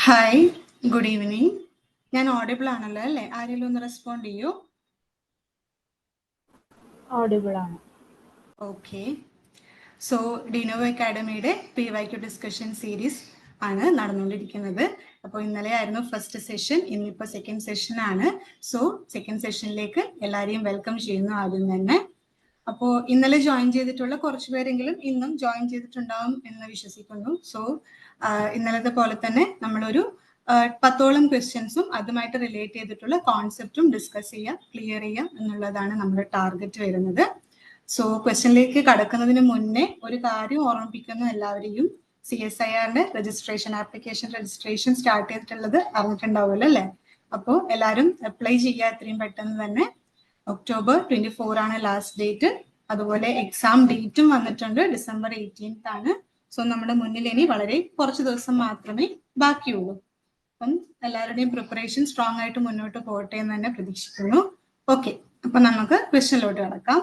Hi, good evening. ഞാൻ audible ആണല്ലോ അല്ലേ? ആരെങ്കിലും ഒന്ന് റെസ്പോണ്ട് ചെയ്യൂ. ഓഡിബിൾ ആണ്. ഓക്കെ. സോ ഡിനോവോ അക്കാഡമിയുടെ PYQ ഡിസ്കഷൻ സീരീസ് ആണ് നടന്നുകൊണ്ടിരിക്കുന്നത്. അപ്പോൾ ഇന്നലെ ആയിരുന്നു ഫസ്റ്റ് സെഷൻ, ഇന്നിപ്പോൾ സെക്കൻഡ് സെഷൻ ആണ്. സോ സെക്കൻഡ് സെഷനിലേക്ക് എല്ലാവരെയും വെൽക്കം ചെയ്യുന്നു ആദ്യം തന്നെ. അപ്പോൾ ഇന്നലെ ജോയിൻ ചെയ്തിട്ടുള്ള കുറച്ച് പേരെങ്കിലും ഇന്നും ജോയിൻ ചെയ്തിട്ടുണ്ടാവും എന്ന് വിശ്വസിക്കുന്നു. സോ ഇന്നലത്തെ പോലെ തന്നെ നമ്മളൊരു 10ഓളം ക്വസ്റ്റ്യൻസും അതുമായിട്ട് റിലേറ്റ് ചെയ്തിട്ടുള്ള കോൺസെപ്റ്റും ഡിസ്കസ് ചെയ്യുക, ക്ലിയർ ചെയ്യുക എന്നുള്ളതാണ് നമ്മുടെ ടാർഗറ്റ് വരുന്നത്. സോ ക്വസ്റ്റ്യനിലേക്ക് കടക്കുന്നതിന് മുന്നേ ഒരു കാര്യം ഓർമ്മിപ്പിക്കുന്നു എല്ലാവരെയും. CSIRന്റെ രജിസ്ട്രേഷൻ ആപ്ലിക്കേഷൻ രജിസ്ട്രേഷൻ സ്റ്റാർട്ട് ചെയ്തിട്ടുള്ളത് അറിഞ്ഞിട്ടുണ്ടാവുമല്ലോ അല്ലേ? അപ്പോൾ എല്ലാവരും അപ്ലൈ ചെയ്യുക എത്രയും പെട്ടെന്ന് തന്നെ. October 24 ആണ് ലാസ്റ്റ് ഡേറ്റ്. അതുപോലെ എക്സാം ഡേറ്റും വന്നിട്ടുണ്ട്, December 18th ആണ്. സോ നമ്മുടെ മുന്നിൽ ഇനി വളരെ കുറച്ച് ദിവസം മാത്രമേ ബാക്കിയുള്ളൂ. അപ്പം എല്ലാവരുടെയും പ്രിപ്പറേഷൻ സ്ട്രോങ് ആയിട്ട് മുന്നോട്ട് പോകട്ടെ എന്ന് തന്നെ പ്രതീക്ഷിക്കുന്നു. ഓക്കെ, അപ്പൊ നമുക്ക് ക്വസ്റ്റ്യനിലോട്ട് കിടക്കാം.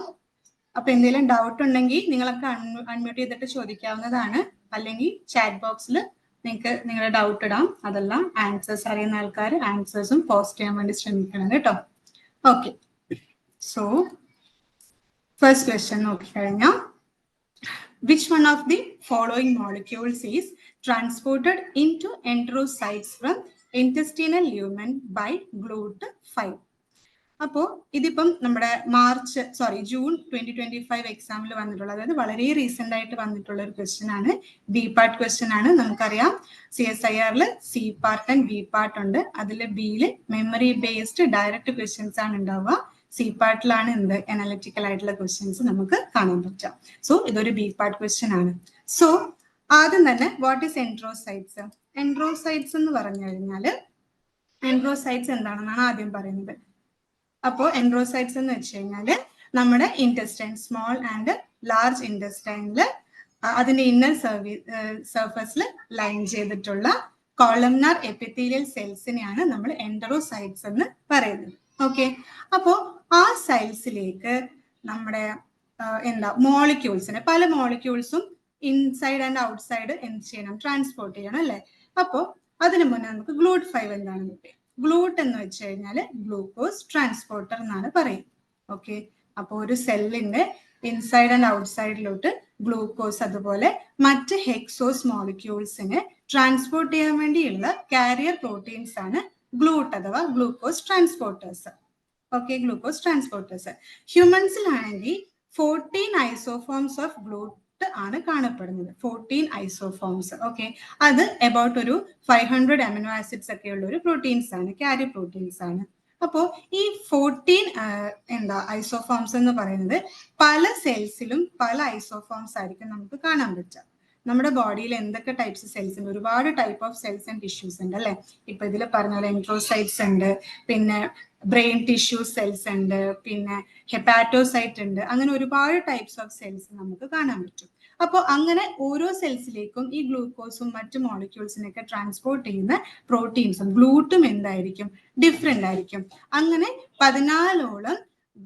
അപ്പൊ എന്തെങ്കിലും ഡൗട്ട് ഉണ്ടെങ്കിൽ നിങ്ങളൊക്കെ അൺമ്യൂട്ട് ചെയ്തിട്ട് ചോദിക്കാവുന്നതാണ്, അല്ലെങ്കിൽ ചാറ്റ് ബോക്സിൽ നിങ്ങൾക്ക് നിങ്ങളുടെ ഡൗട്ട് ഇടാം. അതെല്ലാം ആൻസേഴ്സ് അറിയുന്ന ആൾക്കാർ ആൻസേഴ്സും പോസ്റ്റ് ചെയ്യാൻ വേണ്ടി ശ്രമിക്കണം കേട്ടോ. ഓക്കെ, സോ ഫസ്റ്റ് ക്വസ്റ്റ്യൻ നോക്കിക്കഴിഞ്ഞാൽ, which one of the following molecules is transported into enterocytes from intestinal lumen by GLUT5? അപ്പോൾ ഇതിപ്പം നമ്മുടെ ജൂൺ 2025 എക്സാമിൽ വന്നിട്ടുള്ള, അതായത് വളരെ റീസെന്റ് ആയിട്ട് വന്നിട്ടുള്ള ഒരു ക്വസ്റ്റ്യൻ ആണ്. ബി പാർട്ട് ക്വസ്റ്റ്യൻ ആണ്. നമുക്കറിയാം CSIRൽ C part and B part ഉണ്ട്. അതിൽ ബിയിൽ മെമ്മറി ബേസ്ഡ് ഡയറക്റ്റ് ക്വസ്റ്റ്യൻസ് ആണ് ഉണ്ടാവുക. C പാർട്ടിലാണ് അനലിറ്റിക്കൽ ആയിട്ടുള്ള ക്വസ്റ്റ്യൻസ് നമുക്ക് കാണാൻ പറ്റുക. സോ ഇതൊരു ബി പാർട്ട് ക്വസ്റ്റ്യൻ ആണ്. സോ ആദ്യം തന്നെ വാട്ട് ഈസ് എൻട്രോസൈറ്റ്സ്? എൻട്രോസൈറ്റ്സ് എന്ന് പറഞ്ഞു കഴിഞ്ഞാൽ എൻട്രോസൈറ്റ്സ് എന്താണെന്നാണ് ആദ്യം പറയുന്നത്. അപ്പോൾ എൻട്രോസൈറ്റ്സ് എന്ന് വെച്ച് കഴിഞ്ഞാൽ നമ്മുടെ ഇൻറ്റസ്റ്റൈൻ, സ്മോൾ ആൻഡ് ലാർജ് ഇൻറ്റസ്റ്റൈനിൽ അതിന്റെ ഇന്നർ സർഫസിൽ ലൈൻ ചെയ്തിട്ടുള്ള കോളംനാർ എപ്പിത്തീലിയൽ സെൽസിനെയാണ് നമ്മൾ എൻട്രോസൈറ്റ്സ് എന്ന് പറയുന്നത്. ഓക്കെ, അപ്പോൾ ആ സെൽസിലേക്ക് നമ്മുടെ മോളിക്യൂൾസിനെ, പല മോളിക്യൂൾസും ഇൻസൈഡ് ആൻഡ് ഔട്ട്സൈഡ് എന്ത് ചെയ്യണം? ട്രാൻസ്പോർട്ട് ചെയ്യണം അല്ലേ? അപ്പോൾ അതിനു മുന്നേ നമുക്ക് GLUT5 എന്താണെന്ന് പറയാം. ഗ്ലൂട്ട് എന്ന് വെച്ച് കഴിഞ്ഞാൽ ഗ്ലൂക്കോസ് ട്രാൻസ്പോർട്ടർ എന്നാണ് പറയുന്നത്. ഓക്കെ, അപ്പോൾ ഒരു സെല്ലിന്റെ ഇൻസൈഡ് ആൻഡ് ഔട്ട്സൈഡിലോട്ട് ഗ്ലൂക്കോസ് അതുപോലെ മറ്റ് ഹെക്സോസ് മോളിക്യൂൾസിനെ ട്രാൻസ്പോർട്ട് ചെയ്യാൻ വേണ്ടിയുള്ള കാരിയർ പ്രോട്ടീൻസ് ആണ് ഗ്ലൂട്ട് അഥവാ glucose transporters. Okay, glucose transporters. ഹ്യൂമൻസിലാണെങ്കിൽ 14 ഐസോഫോംസ് ഓഫ് ഗ്ലൂട്ട് ആണ് കാണപ്പെടുന്നത്. 14 ഐസോഫോംസ്. ഓക്കെ, അത് അബൌട്ട് ഒരു 500 അമിനോ ആസിഡ്സ് ഒക്കെ ഉള്ള ഒരു പ്രോട്ടീൻസ് ആണ്, കാരിയർ പ്രോട്ടീൻസ് ആണ്. അപ്പോൾ ഈ 14 ഐസോഫോംസ് എന്ന് പറയുന്നത് പല സെൽസിലും പല ഐസോഫോംസ് ആയിരിക്കും നമുക്ക് കാണാൻ പറ്റുക. നമ്മുടെ ബോഡിയിൽ എന്തൊക്കെ ടൈപ്സ് സെൽസ് ഉണ്ട്? ഒരുപാട് type of cells and tissues ഉണ്ട് അല്ലെ? ഇപ്പൊ ഇതിൽ പറഞ്ഞ പോലെ എൻട്രോസൈറ്റ്സ് ഉണ്ട്, പിന്നെ ബ്രെയിൻ ടിഷ്യൂ സെൽസ് ഉണ്ട്, പിന്നെ ഹെപ്പാറ്റോസൈറ്റ് ഉണ്ട്. അങ്ങനെ ഒരുപാട് ടൈപ്സ് ഓഫ് സെൽസ് നമുക്ക് കാണാൻ പറ്റും. അപ്പോൾ അങ്ങനെ ഓരോ സെൽസിലേക്കും ഈ ഗ്ലൂക്കോസും മറ്റു മോളിക്യൂൾസിനൊക്കെ ട്രാൻസ്പോർട്ട് ചെയ്യുന്ന പ്രോട്ടീൻസും ഗ്ലൂട്ടും എന്തായിരിക്കും? ഡിഫറെന്റ് ആയിരിക്കും. അങ്ങനെ 14ഓളം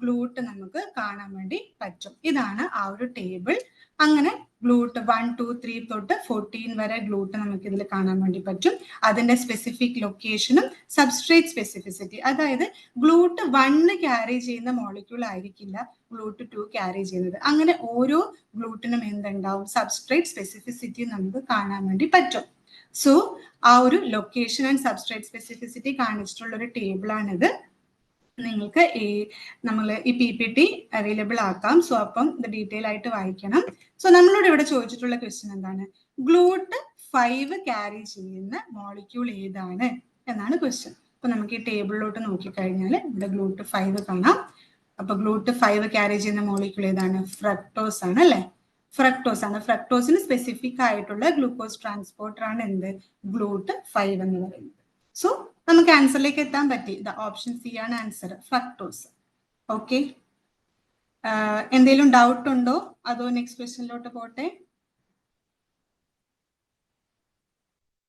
ഗ്ലൂട്ട് നമുക്ക് കാണാൻ വേണ്ടി പറ്റും. ഇതാണ് ആ ഒരു ടേബിൾ. അങ്ങനെ ഗ്ലൂട്ട് 1, 2, 3 തൊട്ട് 14 വരെ ഗ്ലൂട്ട് നമുക്ക് ഇതിൽ കാണാൻ വേണ്ടി പറ്റും. അതിന്റെ സ്പെസിഫിക് ലൊക്കേഷനും സബ്സ്ട്രേറ്റ് സ്പെസിഫിസിറ്റി, അതായത് ഗ്ലൂട്ട് 1 ക്യാരി ചെയ്യുന്ന മോളിക്യൂൾ ആയിരിക്കില്ല ഗ്ലൂട്ട് 2 ക്യാരി ചെയ്യുന്നത്. അങ്ങനെ ഓരോ ഗ്ലൂട്ടിനും എന്തുണ്ടാവും? സബ്സ്ട്രേറ്റ് സ്പെസിഫിസിറ്റി നമുക്ക് കാണാൻ വേണ്ടി പറ്റും. സോ ആ ഒരു ലൊക്കേഷൻ ആൻഡ് സബ്സ്ട്രേറ്റ് സ്പെസിഫിസിറ്റി കാണിച്ചിട്ടുള്ള ഒരു ടേബിളാണിത്. നിങ്ങൾക്ക് നമ്മൾ ഈ PPT അവൈലബിൾ ആക്കാം. സോ അപ്പം ഇത് ഡീറ്റെയിൽ ആയിട്ട് വായിക്കണം. സോ നമ്മളോട് ഇവിടെ ചോദിച്ചിട്ടുള്ള ക്വസ്റ്റ്യൻ എന്താണ്? ഗ്ലൂട്ട് 5 ക്യാരി ചെയ്യുന്ന മോളിക്യൂൾ ഏതാണ് എന്നാണ് ക്വസ്റ്റ്യൻ. അപ്പൊ നമുക്ക് ഈ ടേബിളിലോട്ട് നോക്കിക്കഴിഞ്ഞാൽ ഇവിടെ ഗ്ലൂട്ട് 5 കാണാം. അപ്പൊ ഗ്ലൂട്ട് 5 ക്യാരി ചെയ്യുന്ന മോളിക്യൂൾ ഏതാണ്? ഫ്രക്ടോസ് ആണ് അല്ലെ? ഫ്രക്ടോസ് ആണ്. ഫ്രക്ടോസിന് സ്പെസിഫിക് ആയിട്ടുള്ള ഗ്ലൂക്കോസ് ട്രാൻസ്പോർട്ടർ ആണ് എന്ത്? ഗ്ലൂട്ട് 5 എന്ന് പറയുന്നത്. സോ നമുക്ക് ആൻസറിലേക്ക് എത്താൻ പറ്റി. ഓപ്ഷൻ സി ആണ് ആൻസർ, ഫ്രക്ടോസ്. ഓക്കെ, എന്തെങ്കിലും ഡൗട്ട് ഉണ്ടോ? അതോ നെക്സ്റ്റ് ക്വസ്റ്റ്യനിലോട്ട് പോട്ടെ?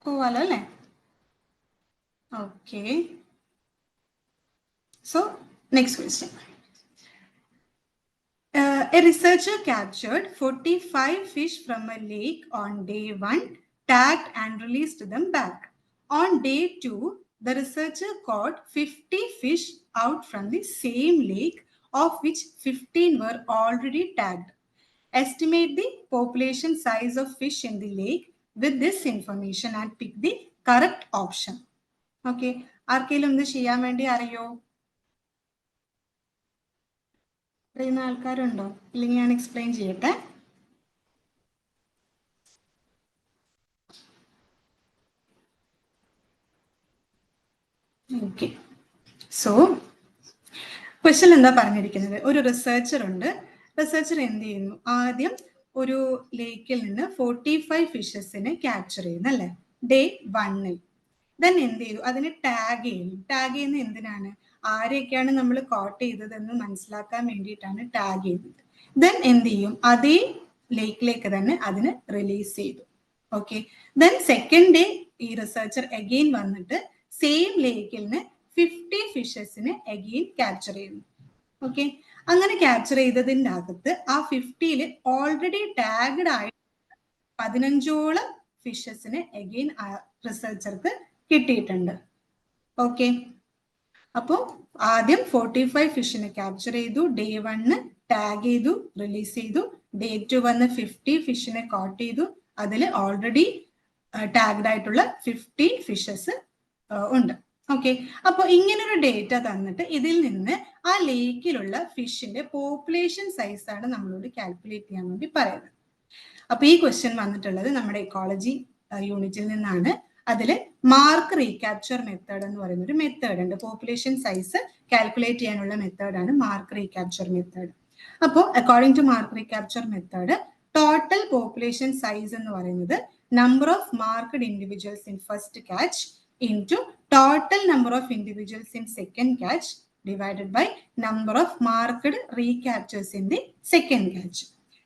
പോവാലോ അല്ലേ? Okay, so next question. A researcher captured 45 fish from a lake on day 1, tagged and released them back. On day 2, the researcher caught 50 fish out from the same lake, of which 15 were already tagged. Estimate the population size of fish in the lake with this information and pick the correct option. Okay. ആർക്കെങ്കിലും ഇത് ചെയ്യാൻ വേണ്ടി അറിയോ? അറിയുന്ന ആൾക്കാരുണ്ടോ? ഇല്ലെങ്കിൽ ഞാൻ explain ചെയ്യട്ടെ. ഓക്കെ. സോ ക്വസ്റ്റ്യൻ എന്താ പറഞ്ഞിരിക്കുന്നത്? ഒരു റിസർച്ചർ ഉണ്ട്. റിസർച്ചർ എന്ത് ചെയ്യുന്നു? ആദ്യം ഒരു ലേക്കിൽ നിന്ന് 45 ഫിഷസിനെ ക്യാപ്ചർ ചെയ്യുന്നു അല്ലെ, ഡേ 1-ൽ. ദെൻ എന്ത് ചെയ്തു? അതിനെ ടാഗ് ചെയ്യുന്നു. ടാഗ് ചെയ്യുന്നത് എന്തിനാണ്? ആരെയൊക്കെയാണ് നമ്മൾ കോട്ട് ചെയ്തതെന്ന് മനസ്സിലാക്കാൻ വേണ്ടിയിട്ടാണ് ടാഗ് ചെയ്യുന്നത്. ദെൻ എന്ത് ചെയ്യും? അതേ ലേക്കിലേക്ക് തന്നെ അതിന് റിലീസ് ചെയ്തു. ഓക്കെ. ദെൻ സെക്കൻഡ് ഡേ ഈ റിസർച്ചർ അഗെയിൻ വന്നിട്ട് സെയിം ലേക്കിൽ നിന്ന് 50 ഫിഷസിനെ അഗെയിൻ ക്യാപ്ചർ ചെയ്യുന്നു. ഓക്കെ. അങ്ങനെ ക്യാപ്ചർ ചെയ്തതിൻ്റെ അകത്ത് ആ 50-ൽ ഓൾറെഡി ടാഗ്ഡ് ആയ 15ഓളം ഫിഷസിനെ അഗെയിൻ റിസർച്ചർക്ക് കിട്ടിയിട്ടുണ്ട്. ഓക്കെ. അപ്പോൾ ആദ്യം 45 ഫിഷിനെ ക്യാപ്ചർ ചെയ്തു, ഡേ 1 ടാഗ് ചെയ്തു, റിലീസ് ചെയ്തു. ഡേ 2 വന്ന് 50 ഫിഷിനെ കോട്ട് ചെയ്തു. അതിൽ ഓൾറെഡി ടാഗ്ഡ് ആയിട്ടുള്ള 50 ഫിഷസ് ഉണ്ട്. ഓക്കെ. അപ്പോൾ ഇങ്ങനൊരു ഡേറ്റ തന്നിട്ട് ഇതിൽ നിന്ന് ആ ലേക്കിലുള്ള ഫിഷിന്റെ പോപ്പുലേഷൻ സൈസ് ആണ് നമ്മളോട് കാൽക്കുലേറ്റ് ചെയ്യാൻ വേണ്ടി പറയുന്നത്. അപ്പൊ ഈ ക്വസ്റ്റ്യൻ വന്നിട്ടുള്ളത് നമ്മുടെ ഇക്കോളജി യൂണിറ്റിൽ നിന്നാണ്. അതിൽ മാർക്ക് റീക്യാപ്ചർ മെത്തേഡ് എന്ന് പറയുന്ന ഒരു മെത്തേഡ് ഉണ്ട്. പോപ്പുലേഷൻ സൈസ് കാൽക്കുലേറ്റ് ചെയ്യാനുള്ള മെത്തേഡാണ് മാർക്ക് റീക്യാപ്ചർ മെത്തേഡ്. അപ്പോൾ according to mark recapture method, total population size എന്ന് പറയുന്നത് number of marked individuals in first catch into total number of individuals in second catch divided by number of marked recaptures in the second catch.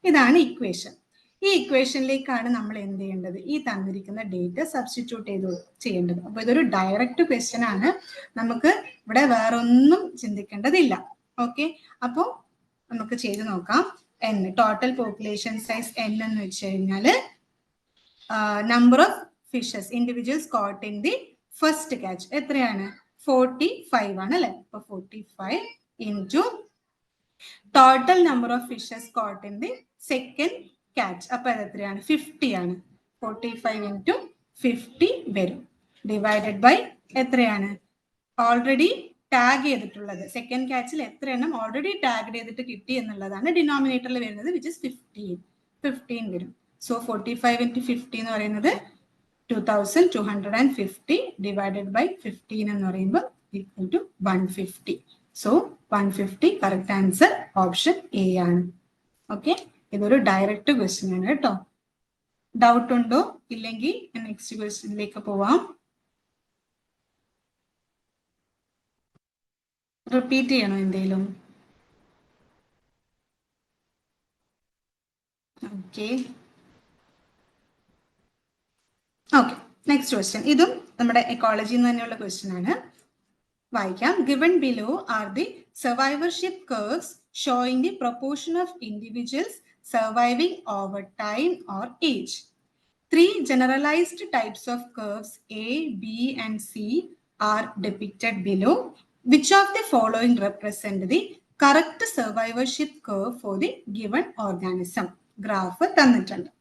ഇതാണ് equation. ഈ ഇക്വേഷനിലേക്കാണ് നമ്മൾ എന്ത് ചെയ്യേണ്ടത്? ഈ തന്നിരിക്കുന്ന data substitute ചെയ്യേണ്ടത്. അപ്പൊ ഇതൊരു ഡയറക്റ്റ് ക്വസ്റ്റ്യൻ ആണ്. നമുക്ക് ഇവിടെ വേറൊന്നും ചിന്തിക്കേണ്ടതില്ല. ഓക്കെ. അപ്പോൾ നമുക്ക് ചെയ്ത് നോക്കാം. n total population size n എന്ന് വെച്ച് കഴിഞ്ഞാൽ number of fishes individuals caught in the first catch എത്രയാണ്? 45 ആണ് അല്ലെ. അപ്പൊ 45 into total number of fishes caught in the second catch. അപ്പൊ അത് എത്രയാണ്? 50 ആണ്. 45 ഇൻറ്റു 50 വരും. ഡിവൈഡഡ് ബൈ എത്രയാണ്? ഓൾറെഡി ടാഗ് ചെയ്തിട്ടുള്ളത് സെക്കൻഡ് കാച്ചിൽ എത്ര എണ്ണം ഓൾറെഡി ടാഗ് ചെയ്തിട്ട് കിട്ടി എന്നുള്ളതാണ് ഡിനോമിനേറ്ററിൽ വരുന്നത്, വിച്ച് ഇസ് 15 വരും. സോ 45 ഇൻറ്റു 50 എന്ന് പറയുന്നത് 2250 ഡിവൈഡഡ് ബൈ 15 എന്ന് പറയുമ്പോൾ equal to 150. So 150 correct answer option A ആണ്. ഓക്കെ. ഇതൊരു ഡയറക്റ്റ് ക്വസ്റ്റ്യൻ ആണ് കേട്ടോ. ഡൗട്ട് ഉണ്ടോ? ഇല്ലെങ്കിൽ നെക്സ്റ്റ് ക്വസ്റ്റ്യനിലേക്ക് പോവാം. റിപ്പീറ്റ് ചെയ്യണോ എന്തെങ്കിലും? ഓക്കെ. ഓക്കെ. Next question. ഇതും നമ്മുടെ എക്കോളജിയിൽ നിന്ന് തന്നെയുള്ള ക്വസ്റ്റ്യൻ ആണ്. വായിക്കാം. Given below are the survivorship curves showing the proportion of individuals surviving over time or age. 3 generalized types of curves A, B, and C are depicted below. Which of the following represent the correct survivorship curve for the given organism? Graph തന്നിട്ടുണ്ട്.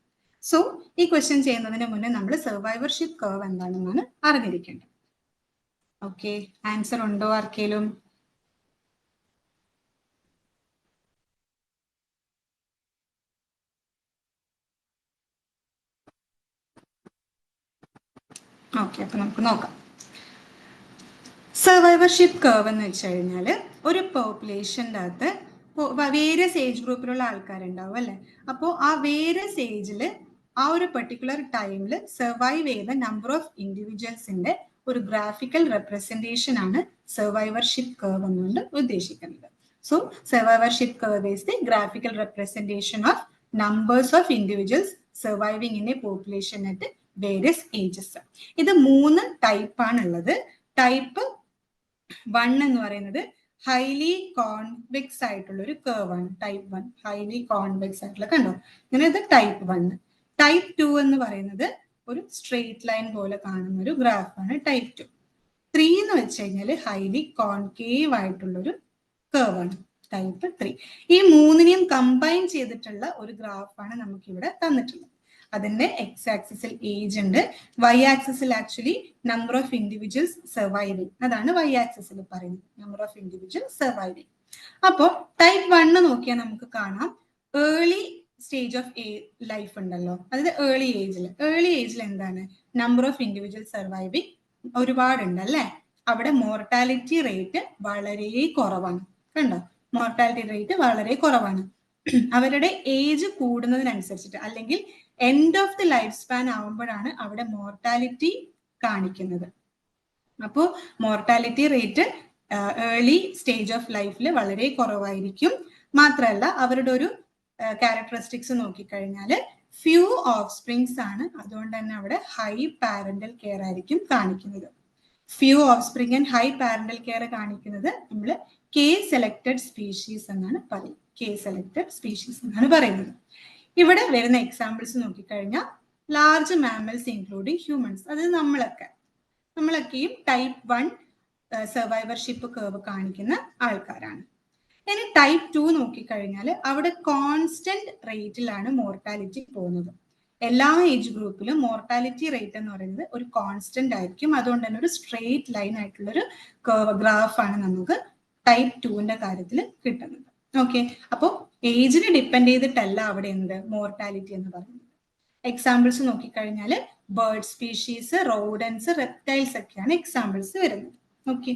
So ഈ question ചെയ്യുന്നതിന് മുന്നേ നമ്മൾ survivorship curve എന്താണെന്നാണ് അറിഞ്ഞിരിക്കേണ്ടത്. Okay. Answer ഉണ്ടോ ആർക്കേലും? Okay. അപ്പൊ നമുക്ക് നോക്കാം. സർവൈവർഷിപ്പ് കർവ് എന്ന് വെച്ച് കഴിഞ്ഞാൽ ഒരു പോപ്പുലേഷൻ്റെ അകത്ത് വേരിയസ് ഏജ് ഗ്രൂപ്പിലുള്ള ആൾക്കാരുണ്ടാവും അല്ലെ. അപ്പോൾ ആ വേരിയസ് ഏജിൽ ആ ഒരു പെർട്ടിക്കുലർ ടൈമിൽ സർവൈവ് ചെയ്ത നമ്പർ ഓഫ് ഇൻഡിവിജ്വൽസിന്റെ ഒരു ഗ്രാഫിക്കൽ റെപ്രസെന്റേഷൻ ആണ് സർവൈവർഷിപ്പ് കർവ് എന്നുകൊണ്ട് ഉദ്ദേശിക്കുന്നത്. So survivorship curve is the graphical representation of numbers of individuals surviving in a population at various ages. ഇത് 3 ടൈപ്പാണുള്ളത്. ടൈപ്പ് 1 എന്ന് പറയുന്നത് ഹൈലി കോൺവെക്സ് ആയിട്ടുള്ള ഒരു കർവ് ആണ്. ടൈപ്പ് 1 ഹൈലി കോൺവെക്സ് ആയിട്ടുള്ള, കണ്ടോ ഇങ്ങനെ, ഇത് ടൈപ്പ് 1. ടൈപ്പ് 2 എന്ന് പറയുന്നത് ഒരു സ്ട്രെയിറ്റ് ലൈൻ പോലെ കാണുന്ന ഒരു ഗ്രാഫാണ് ടൈപ്പ് 2. 3 എന്ന് വെച്ച് കഴിഞ്ഞാൽ ഹൈലി കോൺകേവ് ആയിട്ടുള്ളൊരു കർവ് ആണ് ടൈപ്പ് 3. ഈ മൂന്നിനെയും കമ്പൈൻ ചെയ്തിട്ടുള്ള ഒരു ഗ്രാഫാണ് നമുക്ക് ഇവിടെ തന്നിട്ടുള്ളത്. അതിന്റെ എക്സ് ആക്സിസിൽ ഏജ് ഉണ്ട്, വൈ ആക്സിസിൽ actually number of individuals surviving, അതാണ് വൈ ആക്സിസിൽ പറയുന്നത്, നമ്പർ ഓഫ് ഇൻഡിവിജ്വൽസ് സർവൈവിംഗ്. അപ്പോൾ ടൈപ്പ് 1 നോക്കിയാൽ നമുക്ക് കാണാം ഏർലി സ്റ്റേജ് ഓഫ് ലൈഫ് ഉണ്ടല്ലോ, അതായത് ഏർലി ഏജിൽ എന്താണ് നമ്പർ ഓഫ് ഇൻഡിവിജ്വൽ സർവൈവിംഗ് ഒരുപാടുണ്ട് അല്ലെ. അവിടെ മോർട്ടാലിറ്റി റേറ്റ് വളരെ കുറവാണ്. കണ്ടോ, മോർട്ടാലിറ്റി റേറ്റ് വളരെ കുറവാണ്. അവരുടെ ഏജ് കൂടുന്നതിനനുസരിച്ചിട്ട് അല്ലെങ്കിൽ end of the life span ആവുമ്പോഴാണ് അവിടെ മോർട്ടാലിറ്റി കാണിക്കുന്നത്. അപ്പോൾ mortality rate early stage of ലൈഫിൽ വളരെ കുറവായിരിക്കും. മാത്രമല്ല അവരുടെ ഒരു ക്യാരക്ടറിസ്റ്റിക്സ് നോക്കിക്കഴിഞ്ഞാൽ ഫ്യൂ ഓഫ് സ്പ്രിങ്സ് ആണ്, അതുകൊണ്ട് തന്നെ അവിടെ ഹൈ പാരന്റൽ കെയർ ആയിരിക്കും കാണിക്കുന്നത്. Few of spring and high parental care കാണിക്കുന്നത് നമ്മൾ കെ സെലക്ടഡ് സ്പീഷീസ് എന്നാണ് പറയുന്നത്. കെ സെലക്ടഡ് സ്പീഷീസ് എന്നാണ് പറയുന്നത്. ഇവിടെ വരുന്ന എക്സാമ്പിൾസ് നോക്കിക്കഴിഞ്ഞാൽ ലാർജ് മാമൽസ് ഇൻക്ലൂഡിങ് ഹ്യൂമൻസ്, അതായത് നമ്മളൊക്കെയും ടൈപ്പ് 1 സർവൈവർഷിപ്പ് കർവ് കാണിക്കുന്ന ആൾക്കാരാണ്. ഇനി ടൈപ്പ് 2 നോക്കിക്കഴിഞ്ഞാൽ അവിടെ കോൺസ്റ്റന്റ് റേറ്റിലാണ് മോർട്ടാലിറ്റി പോകുന്നത്. എല്ലാ ഏജ് ഗ്രൂപ്പിലും മോർട്ടാലിറ്റി റേറ്റ് എന്ന് പറയുന്നത് ഒരു കോൺസ്റ്റന്റ് ആയിരിക്കും. അതുകൊണ്ട് തന്നെ ഒരു സ്ട്രെയിറ്റ് ലൈൻ ആയിട്ടുള്ളൊരു ഗ്രാഫാണ് നമുക്ക് ടൈപ്പ് 2ന്റെ കാര്യത്തിൽ കിട്ടുന്നത്. ഓക്കെ, അപ്പോൾ ഏജിനെ ഡിപ്പെൻഡ് ചെയ്തിട്ടല്ല അവിടെ എന്ത് മോർട്ടാലിറ്റി എന്ന് പറയുന്നത്. എക്സാമ്പിൾസ് നോക്കിക്കഴിഞ്ഞാൽ ബേർഡ് സ്പീഷീസ്, റോഡൻസ്, റെപ്റ്റൈൽസ് ഒക്കെയാണ് എക്സാമ്പിൾസ് വരുന്നത്. ഓക്കെ,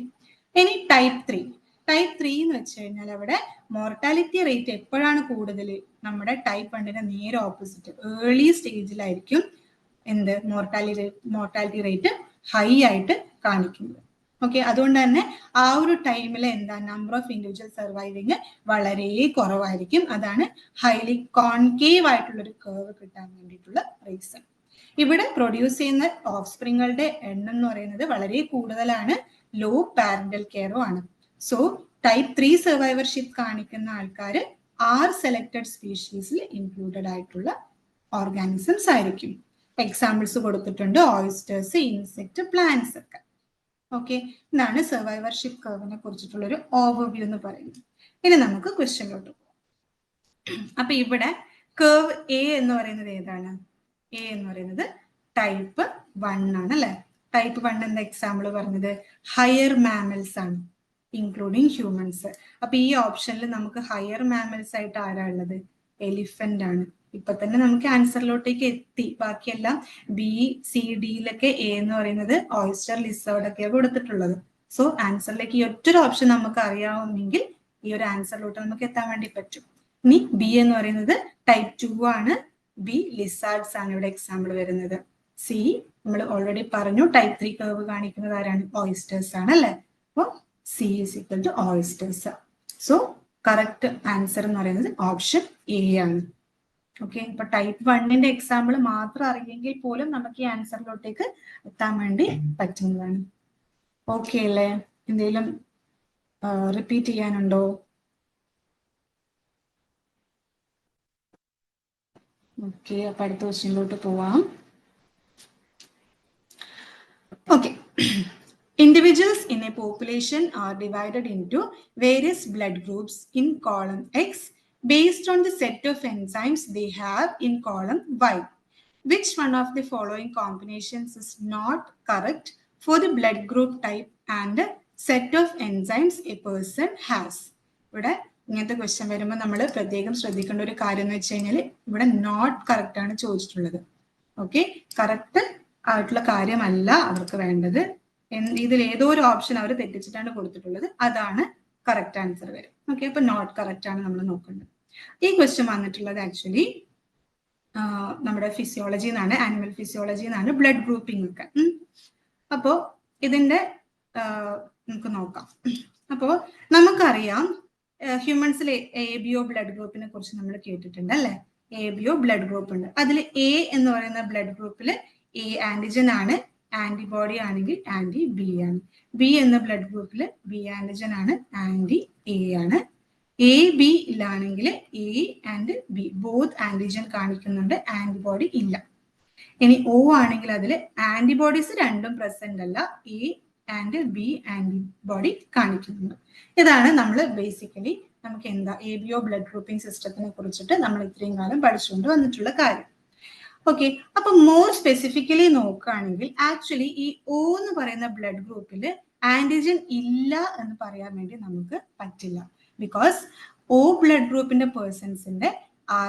ഇനി ടൈപ്പ് 3 എന്ന് വെച്ച് കഴിഞ്ഞാൽ അവിടെ മോർട്ടാലിറ്റി റേറ്റ് എപ്പോഴാണ് കൂടുതൽ? നമ്മുടെ ടൈപ്പ് 1ന്റെ നേരെ ഓപ്പോസിറ്റ് ഏർലി സ്റ്റേജിലായിരിക്കും എന്ത് മോർട്ടാലിറ്റി റേറ്റ് ഹൈ ആയിട്ട് കാണിക്കുന്നത്. ഓക്കെ, അതുകൊണ്ട് തന്നെ ആ ഒരു ടൈമിൽ എന്താ നമ്പർ ഓഫ് ഇൻഡിവിജ്വൽ സർവൈവിങ് വളരെ കുറവായിരിക്കും. അതാണ് ഹൈലി കോൺകേവ് ആയിട്ടുള്ള ഒരു കർവ് കിട്ടാൻ വേണ്ടിയിട്ടുള്ള റീസൺ. ഇവിടെ പ്രൊഡ്യൂസ് ചെയ്യുന്ന ഓഫ് സ്പ്രിങ്ങുകളുടെ എണ്ണം എന്ന് പറയുന്നത് വളരെ കൂടുതലാണ്, ലോ പാരന്റൽ കെയറും ആണ്. സോ ടൈപ്പ് 3 സർവൈവർഷിപ്പ് കാണിക്കുന്ന ആൾക്കാർ ആർ സെലക്ടഡ് സ്പീഷീസിൽ ഇൻക്ലൂഡഡ് ആയിട്ടുള്ള ഓർഗാനിസംസ് ആയിരിക്കും. എക്സാമ്പിൾസ് കൊടുത്തിട്ടുണ്ട്, ഓയിസ്റ്റേഴ്സ്, ഇൻസെക്ട്, പ്ലാന്റ്സ് ഒക്കെ. ഓക്കെ, ഇതാണ് സർവൈവർഷിപ്പ് കർവിനെ കുറിച്ചിട്ടുള്ള ഒരു ഓവർവ്യൂ എന്ന് പറയുന്നത്. ഇനി നമുക്ക് ക്വസ്റ്റ്യനിലോട്ട് പോകാം. അപ്പൊ ഇവിടെ കർവ് എ എന്ന് പറയുന്നത് ഏതാണ്? എ എന്ന് പറയുന്നത് ടൈപ്പ് 1 ആണ് അല്ലെ. ടൈപ്പ് 1 എന്താ എക്സാമ്പിൾ പറഞ്ഞത്? ഹയർ മാമൽസ് ആണ്, ഇൻക്ലൂഡിങ് ഹ്യൂമൻസ്. അപ്പൊ ഈ ഓപ്ഷനിൽ നമുക്ക് ഹയർ മാമൽസ് ആയിട്ട് ആരാ ഉള്ളത്? എലിഫന്റ് ആണ്. ഇപ്പൊ തന്നെ നമുക്ക് ആൻസറിലോട്ടേക്ക് എത്തി. ബാക്കിയെല്ലാം ബി സി ഡിയിലൊക്കെ എ എന്ന് പറയുന്നത് ഓയിസ്റ്റർ, ലിസേർഡ് ഒക്കെയാണ് കൊടുത്തിട്ടുള്ളത്. സോ ആൻസറിലേക്ക് ഈ ഒറ്റൊരു ഓപ്ഷൻ നമുക്ക് അറിയാവുന്നെങ്കിൽ ഈ ഒരു ആൻസറിലോട്ട് നമുക്ക് എത്താൻ വേണ്ടി പറ്റും. ഇനി ബി എന്ന് പറയുന്നത് ടൈപ്പ് 2 ആണ്. ബി ലിസാർഡ്സ് ആണ് ഇവിടെ എക്സാമ്പിൾ വരുന്നത്. സി നമ്മൾ ഓൾറെഡി പറഞ്ഞു ടൈപ്പ് 3 കർവ് കാണിക്കുന്നത് ആരാണ്? ഓയിസ്റ്റേഴ്സ് ആണ് അല്ലെ. അപ്പോൾ C is equal to oysters. So correct answer എന്ന് പറയുന്നത് ഓപ്ഷൻ എ ആണ്. ഓക്കെ, ഇപ്പൊ ടൈപ്പ് 1ന്റെ എക്സാമ്പിൾ മാത്രം അറിയെങ്കിൽ പോലും നമുക്ക് ഈ ആൻസറിലോട്ടേക്ക് എത്താൻ വേണ്ടി പറ്റുന്നതാണ്. ഓക്കെ അല്ലേ? എന്തെങ്കിലും റിപ്പീറ്റ് ചെയ്യാനുണ്ടോ? ഓക്കെ, അപ്പൊ അടുത്ത ക്വസ്റ്റ്യനിലോട്ട് പോവാം. Okay, individuals in a population are divided into various blood groups in column X based on the set of enzymes they have in column Y. Which one of the following combinations is not correct for the blood group type and set of enzymes a person has? ഇവിടെ ഇങ്ങനത്തെ question വരുമ്പോൾ നമ്മൾ പ്രത്യേകം ശ്രദ്ധിക്കേണ്ട ഒരു കാര്യം എന്ന് വെച്ച് കഴിഞ്ഞാൽ ഇവിടെ നോട്ട് കറക്റ്റ് ആണ് ചോദിച്ചിട്ടുള്ളത്. ഓക്കെ, കറക്റ്റ് ആയിട്ടുള്ള കാര്യമല്ല അവർക്ക് വേണ്ടത്. ഇതിൽ ഏതോ ഒരു ഓപ്ഷൻ അവർ തെറ്റിച്ചിട്ടാണ് കൊടുത്തിട്ടുള്ളത്, അതാണ് കറക്റ്റ് ആൻസർ വരും. ഓക്കെ, അപ്പൊ നോട്ട് കറക്റ്റ് ആണ് നമ്മൾ നോക്കേണ്ടത്. ഈ ക്വസ്റ്റ്യൻ വന്നിട്ടുള്ളത് ആക്ച്വലി നമ്മുടെ ഫിസിയോളജി എന്നാണ്, ആനിമൽ ഫിസിയോളജി എന്നാണ്, ബ്ലഡ് ഗ്രൂപ്പിംഗ് ഒക്കെ. അപ്പോൾ ഇതിന്റെ നമുക്ക് നോക്കാം. അപ്പോൾ നമുക്കറിയാം ഹ്യൂമൻസിൽ ABO ബ്ലഡ് ഗ്രൂപ്പിനെ കുറിച്ച് നമ്മൾ കേട്ടിട്ടുണ്ട് അല്ലെ. ABO ബ്ലഡ് ഗ്രൂപ്പ് ഉണ്ട്. അതിൽ A എന്ന് പറയുന്ന ബ്ലഡ് ഗ്രൂപ്പിൽ A ആന്റിജൻ ആണ്, ആന്റിബോഡി ആണെങ്കിൽ ആന്റി ബി ആണ്. ബി എന്ന ബ്ലഡ് ഗ്രൂപ്പിൽ ബി ആന്റിജൻ ആണ്, ആന്റി എ ആണ്. AB യിലാണെങ്കിൽ A and B both antigen കാണിക്കുന്നുണ്ട്, ആന്റിബോഡി ഇല്ല. ഇനി O ആണെങ്കിൽ അതിൽ ആന്റിബോഡീസ് രണ്ടും പ്രസന്റ് അല്ല, A ആൻഡ് B ആന്റിബോഡി കാണിക്കുന്നുണ്ട്. ഇതാണ് നമ്മൾ ബേസിക്കലി നമുക്ക് എന്താ ABO ബ്ലഡ് ഗ്രൂപ്പിംഗ് സിസ്റ്റത്തിനെ കുറിച്ചിട്ട് നമ്മൾ ഇത്രയും കാലം പഠിച്ചുകൊണ്ട് വന്നിട്ടുള്ള കാര്യം. ഓക്കെ, അപ്പൊ മോർ സ്പെസിഫിക്കലി നോക്കുകയാണെങ്കിൽ ആക്ച്വലി ഈ O എന്ന് പറയുന്ന ബ്ലഡ് ഗ്രൂപ്പിൽ ആന്റിജൻ ഇല്ല എന്ന് പറയാൻ വേണ്ടി നമുക്ക് പറ്റില്ല. ബിക്കോസ് O ബ്ലഡ് ഗ്രൂപ്പിന്റെ പേഴ്സൺസിന്റെ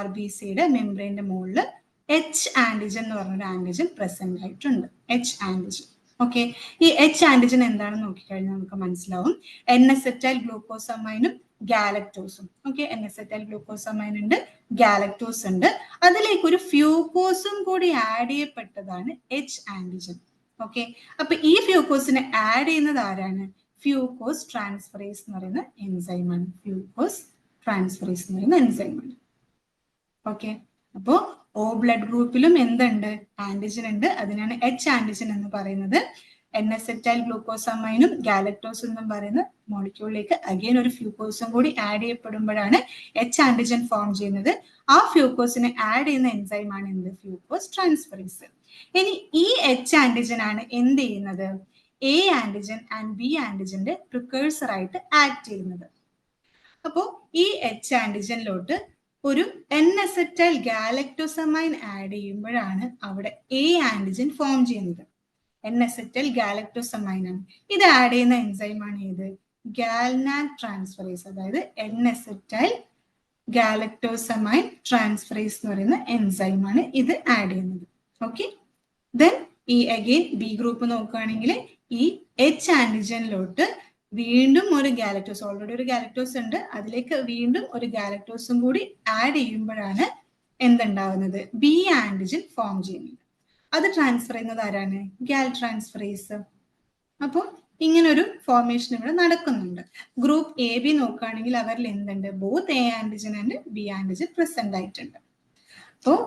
RBCയുടെ മെംബ്രെയിന്റെ മുകളിൽ H ആന്റിജൻ എന്ന് പറഞ്ഞൊരു ആന്റിജൻ പ്രസന്റ് ആയിട്ടുണ്ട്. H antigen. ഓക്കെ, ഈ H ആന്റിജൻ എന്താണെന്ന് നോക്കിക്കഴിഞ്ഞാൽ നമുക്ക് മനസ്സിലാവും. N-അസറ്റൈൽ ഗ്ലൂക്കോസമൈനും ഗാലക്ടോസും. ഓക്കെ, N-അസറ്റൈൽ ഗ്ലൂക്കോസമൈൻ ഉണ്ട്, ഗാലക്ടോസ് ഉണ്ട്. അതിലേക്ക് ഒരു ഫ്യൂക്കോസും കൂടി ആഡ് ചെയ്യപ്പെട്ടതാണ് H ആന്റിജൻ. ഓക്കെ, അപ്പൊ ഈ ഫ്യൂക്കോസിനെ ആഡ് ചെയ്യുന്നത് ആരാണ്? ഫ്യൂക്കോസ് ട്രാൻസ്ഫറേസ് എന്ന് പറയുന്ന എൻസൈമാണ്. ഫ്യൂക്കോസ് ട്രാൻസ്ഫറേസ് എന്ന് പറയുന്ന എൻസൈമാണ്. ഓക്കെ, അപ്പോ O ബ്ലഡ് ഗ്രൂപ്പിലും എന്തുണ്ട്? ആന്റിജൻ ഉണ്ട്. അതിനാണ് H ആന്റിജൻ എന്ന് പറയുന്നത്. N-അസറ്റൈൽ ഗ്ലൂക്കോസമൈനും ഗാലക്ടോസ് എന്നും പറയുന്ന മോളിക്യൂളിലേക്ക് അഗെയിൻ ഒരു ഫ്യൂക്കോസും കൂടി ആഡ് ചെയ്യപ്പെടുമ്പോഴാണ് H ആന്റിജൻ ഫോം ചെയ്യുന്നത്. ആ ഫ്യൂക്കോസിനെ ആഡ് ചെയ്യുന്ന എൻസൈമാണ് എന്ത്? Fucose transferase. ഇനി ഈ H ആന്റിജൻ ആണ് എന്ത് ചെയ്യുന്നത്? A ആന്റിജൻ ആൻഡ് B ആന്റിജന്റെ പ്രിക്കേഴ്സർ ആയിട്ട് ആക്ട് ചെയ്യുന്നത്. അപ്പോൾ ഈ H ആന്റിജനിലോട്ട് ഒരു N-അസറ്റൈൽ ഗാലക്ടോസമൈൻ ആഡ് ചെയ്യുമ്പോഴാണ് അവിടെ A ആന്റിജൻ ഫോം ചെയ്യുന്നത്. N-അസറ്റൈൽ ഗാലക്ടോസമൈൻ ആണ്. ഇത് ആഡ് ചെയ്യുന്ന എൻസൈമാണ് ഏത്? ഗാൽനാക് ട്രാൻസ്ഫറേസ്. അതായത് N-അസറ്റൈൽ ഗാലക്ടോസമൈൻ ട്രാൻസ്ഫറേസ് എന്ന് പറയുന്ന എൻസൈമാണ് ഇത് ആഡ് ചെയ്യുന്നത്. ഓക്കെ, ദെൻ ഈ അഗെയിൻ B ഗ്രൂപ്പ് നോക്കുകയാണെങ്കിൽ ഈ H ആന്റിജനിലോട്ട് വീണ്ടും ഒരു ഗാലക്ടോസ്, ഓൾറെഡി ഒരു ഗാലക്ടോസ് ഉണ്ട്, അതിലേക്ക് വീണ്ടും ഒരു ഗാലക്ടോസും കൂടി ആഡ് ചെയ്യുമ്പോഴാണ് എന്തുണ്ടാവുന്നത്? B ആന്റിജൻ ഫോം ചെയ്യുന്നത്. അത് ട്രാൻസ്ഫർ ചെയ്യുന്നത് ആരാണ്? ഗാൽ ട്രാൻസ്ഫറേസ്. അപ്പോൾ ഇങ്ങനൊരു ഫോർമേഷൻ ഇവിടെ നടക്കുന്നുണ്ട്. ഗ്രൂപ്പ് AB നോക്കുകയാണെങ്കിൽ അവരിൽ എന്തുണ്ട്? Both A antigen and B antigen present ആയിട്ടുണ്ട്. അപ്പോൾ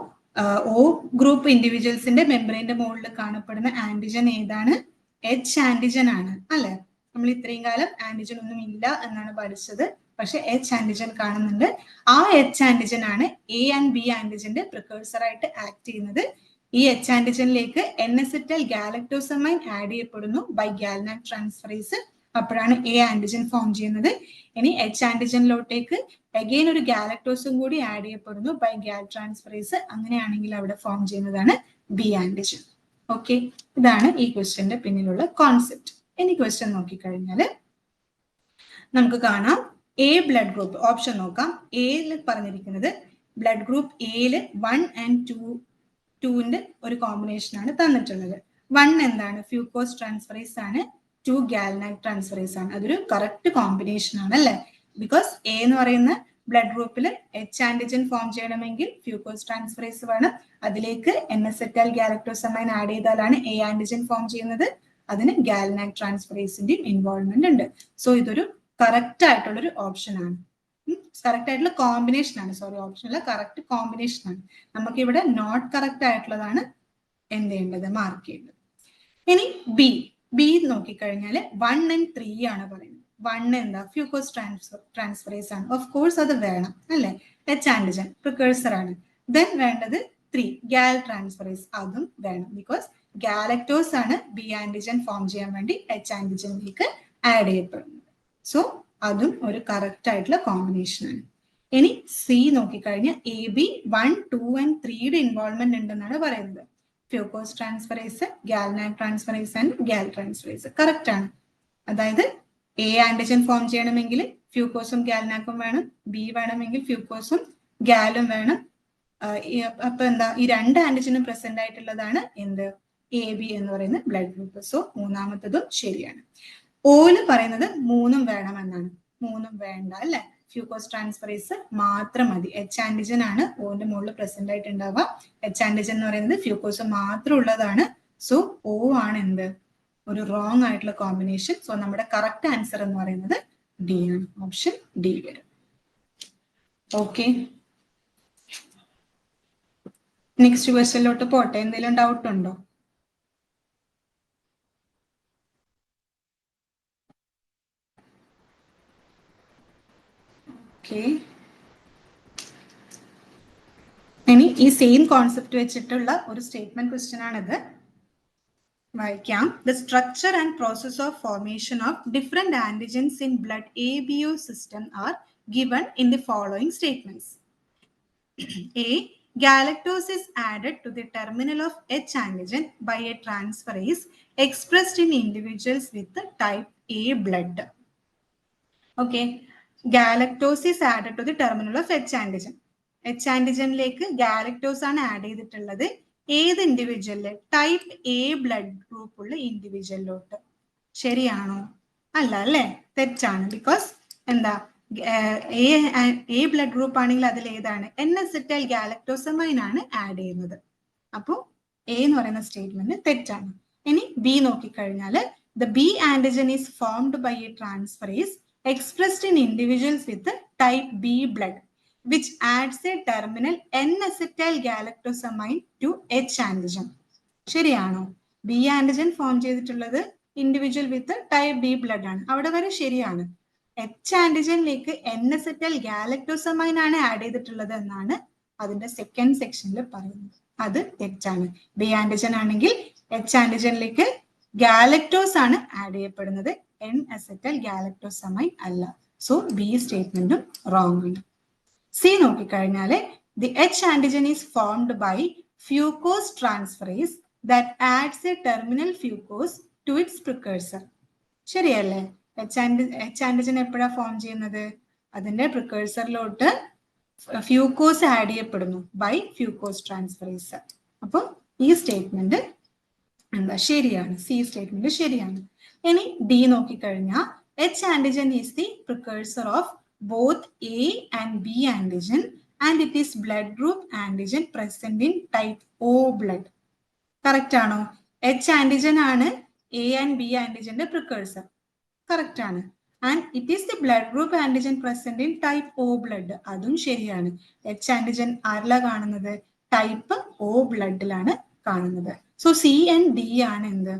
O ഗ്രൂപ്പ് ഇൻഡിവിജ്വൽസിന്റെ മെംബ്രെയിന്റെ മുകളിൽ കാണപ്പെടുന്ന ആന്റിജൻ ഏതാണ്? H ആന്റിജൻ ആണ് അല്ലെ? നമ്മൾ ഇത്രയും കാലം ആന്റിജൻ ഒന്നും ഇല്ല എന്നാണ് പഠിച്ചത്, പക്ഷെ H ആന്റിജൻ കാണുന്നുണ്ട്. ആ H ആന്റിജൻ ആണ് A ആൻഡ് B ആന്റിജന്റെ പ്രിക്കേഴ്സർ ആയിട്ട് ആക്ട് ചെയ്യുന്നത്. ഈ H ആന്റിജനിലേക്ക് N-അസറ്റൈൽ ഗാലക്ടോസമൈൻ ആഡ് ചെയ്യപ്പെടുന്നു ബൈ ഗാൽനാക് ട്രാൻസ്ഫറേസ്. അപ്പോഴാണ് A ആന്റിജൻ ഫോം ചെയ്യുന്നത്. ഇനി H ആന്റിജനിലോട്ടേക്ക് അഗെയിൻ ഒരു ഗാലക്ടോസും കൂടി ആഡ് ചെയ്യപ്പെടുന്നു ബൈ ഗാൽ ട്രാൻസ്ഫറേസ്. അങ്ങനെയാണെങ്കിൽ അവിടെ ഫോം ചെയ്യുന്നതാണ് B ആന്റിജൻ. ഓക്കെ, ഇതാണ് ഈ ക്വസ്റ്റ്യന്റെ പിന്നിലുള്ള കോൺസെപ്റ്റ്. ഇനി ക്വസ്റ്റ്യൻ നോക്കിക്കഴിഞ്ഞാൽ നമുക്ക് കാണാം A ബ്ലഡ് ഗ്രൂപ്പ് ഓപ്ഷൻ നോക്കാം. എയിൽ പറഞ്ഞിരിക്കുന്നത് ബ്ലഡ് ഗ്രൂപ്പ് എയിൽ 1 and 2ന്റെ ഒരു കോമ്പിനേഷൻ ആണ് തന്നിട്ടുള്ളത്. 1 എന്താണ്? ഫ്യൂക്കോസ് ട്രാൻസ്ഫറേസ് ആണ്. 2 ഗാൽനാക് ട്രാൻസ്ഫറേസ് ആണ്. അതൊരു കറക്റ്റ് കോമ്പിനേഷൻ ആണ് അല്ലെ? ബിക്കോസ് A എന്ന് പറയുന്ന ബ്ലഡ് ഗ്രൂപ്പിൽ H ആന്റിജൻ ഫോം ചെയ്യണമെങ്കിൽ ഫ്യൂക്കോസ് ട്രാൻസ്ഫറേസ് വേണം. അതിലേക്ക് N-അസറ്റൈൽ ഗാലക്ടോസമൈൻ ആഡ് ചെയ്താലാണ് A ആന്റിജൻ ഫോം ചെയ്യുന്നത്. അതിന് ഗാൽനാക് ട്രാൻസ്ഫറേസിന്റെയും ഇൻവോൾവ്മെന്റ് ഉണ്ട്. സോ ഇതൊരു കറക്റ്റ് ആയിട്ടുള്ളൊരു ഓപ്ഷൻ ആണ്. കറക്റ്റ് ആയിട്ടുള്ള കോമ്പിനേഷൻ ആണ്. സോറി, ഓപ്ഷൻ അല്ല, കറക്റ്റ് കോമ്പിനേഷൻ ആണ്. നമുക്ക് ഇവിടെ നോട്ട് കറക്റ്റ് ആയിട്ടുള്ളതാണ് എന്ത് ചെയ്യേണ്ടത്? മാർക്ക് ചെയ്യേണ്ടത്. ഇനി ബി നോക്കിക്കഴിഞ്ഞാൽ 1 and 3 ആണ് പറയുന്നത്. 1 എന്താ? ഫ്യൂക്കോസ് ട്രാൻസ്ഫറേസ് ആണ്. ഓഫ് കോഴ്സ് അത് വേണം അല്ലെ? H ആന്റിജൻ പ്രിക്കേഴ്സർ ആണ്. ദെൻ വേണ്ടത് 3 ഗാൽ ട്രാൻസ്ഫറേസ്, അതും വേണം. ബിക്കോസ് ഗാലക്ടോസ് ആണ് B ആന്റിജൻ ഫോം ചെയ്യാൻ വേണ്ടി H ആന്റിജനിലേക്ക് ആഡ് ചെയ്യപ്പെടുന്നത്. സോ അതും ഒരു കറക്റ്റ് ആയിട്ടുള്ള കോമ്പിനേഷൻ ആണ്. ഇനി C നോക്കിക്കഴിഞ്ഞാൽ AB 1, 2 and 3യുടെ ഇൻവോൾവ്മെന്റ് ഉണ്ടെന്നാണ് പറയുന്നത്. Fucose transferase, GalNAc transferase and Gal transferase correct ആണ്. അതായത് A ആന്റിജൻ ഫോം ചെയ്യണമെങ്കിൽ ഫ്യൂക്കോസും ഗാൽനാക്കും വേണം, B വേണമെങ്കിൽ ഫ്യൂക്കോസും ഗാലും വേണം. അപ്പൊ എന്താ? ഈ 2 ആന്റിജനും പ്രസന്റ് ആയിട്ടുള്ളതാണ് എന്ത്? AB എന്ന് പറയുന്ന ബ്ലഡ് ഗ്രൂപ്പ്. സോ മൂന്നാമത്തതും ശരിയാണ്. ഓല് പറയുന്നത് 3ഉം വേണമെന്നാണ്. 3ഉം വേണ്ട അല്ലെ? ഫ്യൂക്കോസ് ട്രാൻസ്ഫറേസ് മാത്രം മതി. H ആന്റിജൻ ആണ് ഓന്റെ മുകളിൽ പ്രസന്റ് ആയിട്ട് ഉണ്ടാവുക. H ആന്റിജൻ എന്ന് പറയുന്നത് ഫ്യൂക്കോസ് മാത്രം ഉള്ളതാണ്. സോ O ആണ് എന്ത്? ഒരു റോങ് ആയിട്ടുള്ള കോമ്പിനേഷൻ. സോ നമ്മുടെ കറക്റ്റ് ആൻസർ എന്ന് പറയുന്നത് D ആണ്. ഓപ്ഷൻ D വരും. ഓക്കെ, നെക്സ്റ്റ് ക്വസ്റ്റ്യനിലോട്ട് പോട്ടെ. എന്തെങ്കിലും ഡൗട്ട് ഉണ്ടോ? ഓക്കെ, ഇനി ഈ സെയിം കോൺസെപ്റ്റ് വെച്ചിട്ടുള്ള ഒരു സ്റ്റേറ്റ്മെന്റ് ക്വസ്റ്റ്യൻ ആണിത്. വായിക്കാം. The structure and process of formation of different antigens in blood ABO system are given in the following statements. A. Galactose is added to the terminal of H antigen by a transferase expressed in individuals with type A blood. Okay. Galactose is added to the terminal of H antigen. H antigenലേക്ക് galactose ആണ് add ചെയ്തിട്ടുള്ളത്. ഏത് ഇൻഡിവിജ്വലില്? Type A blood group ഉള്ള ഇൻഡിവിജ്വലിലോട്ട്. ശരിയാണോ? അല്ല അല്ലേ? തെറ്റാണ്. Because എന്താ, A blood group ആണെങ്കിൽ അതിൽ ഏതാണ്? N-acetyl galactosamine ആണ് ആഡ് ചെയ്യുന്നത്. അപ്പോൾ എ എന്ന് പറയുന്ന സ്റ്റേറ്റ്മെന്റ് തെറ്റാണ്. ഇനി ബി നോക്കിക്കഴിഞ്ഞാൽ the B antigen is formed by a transferase expressed in individuals with type B blood, which adds a terminal N-acetyl galactosamine to H antigen. ശരിയാണോ? ബി ആന്റിജൻ ഫോം ചെയ്തിട്ടുള്ളത് individual with type B blood ആണ്. അവിടെ വരെ ശരിയാണ്. H ആന്റിജനിലേക്ക് N-acetyl galactosamine ആണ് add ചെയ്തിട്ടുള്ളത് എന്നാണ് അതിന്റെ സെക്കൻഡ് സെക്ഷനിൽ പറയുന്നത്. അത് തെറ്റാണ്. ബി ആന്റിജൻ ആണെങ്കിൽ H ആന്റിജനിലേക്ക് ഗാലക്ടോസ് ആണ് ആഡ് ചെയ്യപ്പെടുന്നത്, N-acetyl galactosamine അല്ല. സോ ബി സ്റ്റേറ്റ്മെന്റും റോങ് ആണ്. സി നോക്കിക്കഴിഞ്ഞാല് the H antigen is formed by fucose transferase that adds a terminal fucose to its precursor. ശരിയല്ലേ? H ആന്റിജൻ എപ്പോഴാ ഫോം ചെയ്യുന്നത്? അതിന്റെ പ്രിക്കേഴ്സറിലോട്ട് ഫ്യൂക്കോസ് ആഡ് ചെയ്യപ്പെടുന്നു ബൈ ഫ്യൂക്കോസ് ട്രാൻസ്ഫറേസ്. അപ്പൊ ഈ സ്റ്റേറ്റ്മെന്റ് എന്താ? ശരിയാണ്. സി സ്റ്റേറ്റ്മെന്റ് ശരിയാണ്. ഇനി ഡി നോക്കിക്കഴിഞ്ഞാൽ H antigen is the precursor of both A and B antigen and it is blood group antigen present in type O blood. Correct ആണോ? H antigen ആണ് A and B ആന്റിജന്റെ precursor. Correct ആണ്. And it is the blood group antigen present in type O blood. അതും ശരിയാണ്. H antigen ആരിലാ കാണുന്നത്? Type O ബ്ലഡിലാണ് കാണുന്നത്. So C and D ആണ് എന്ത്?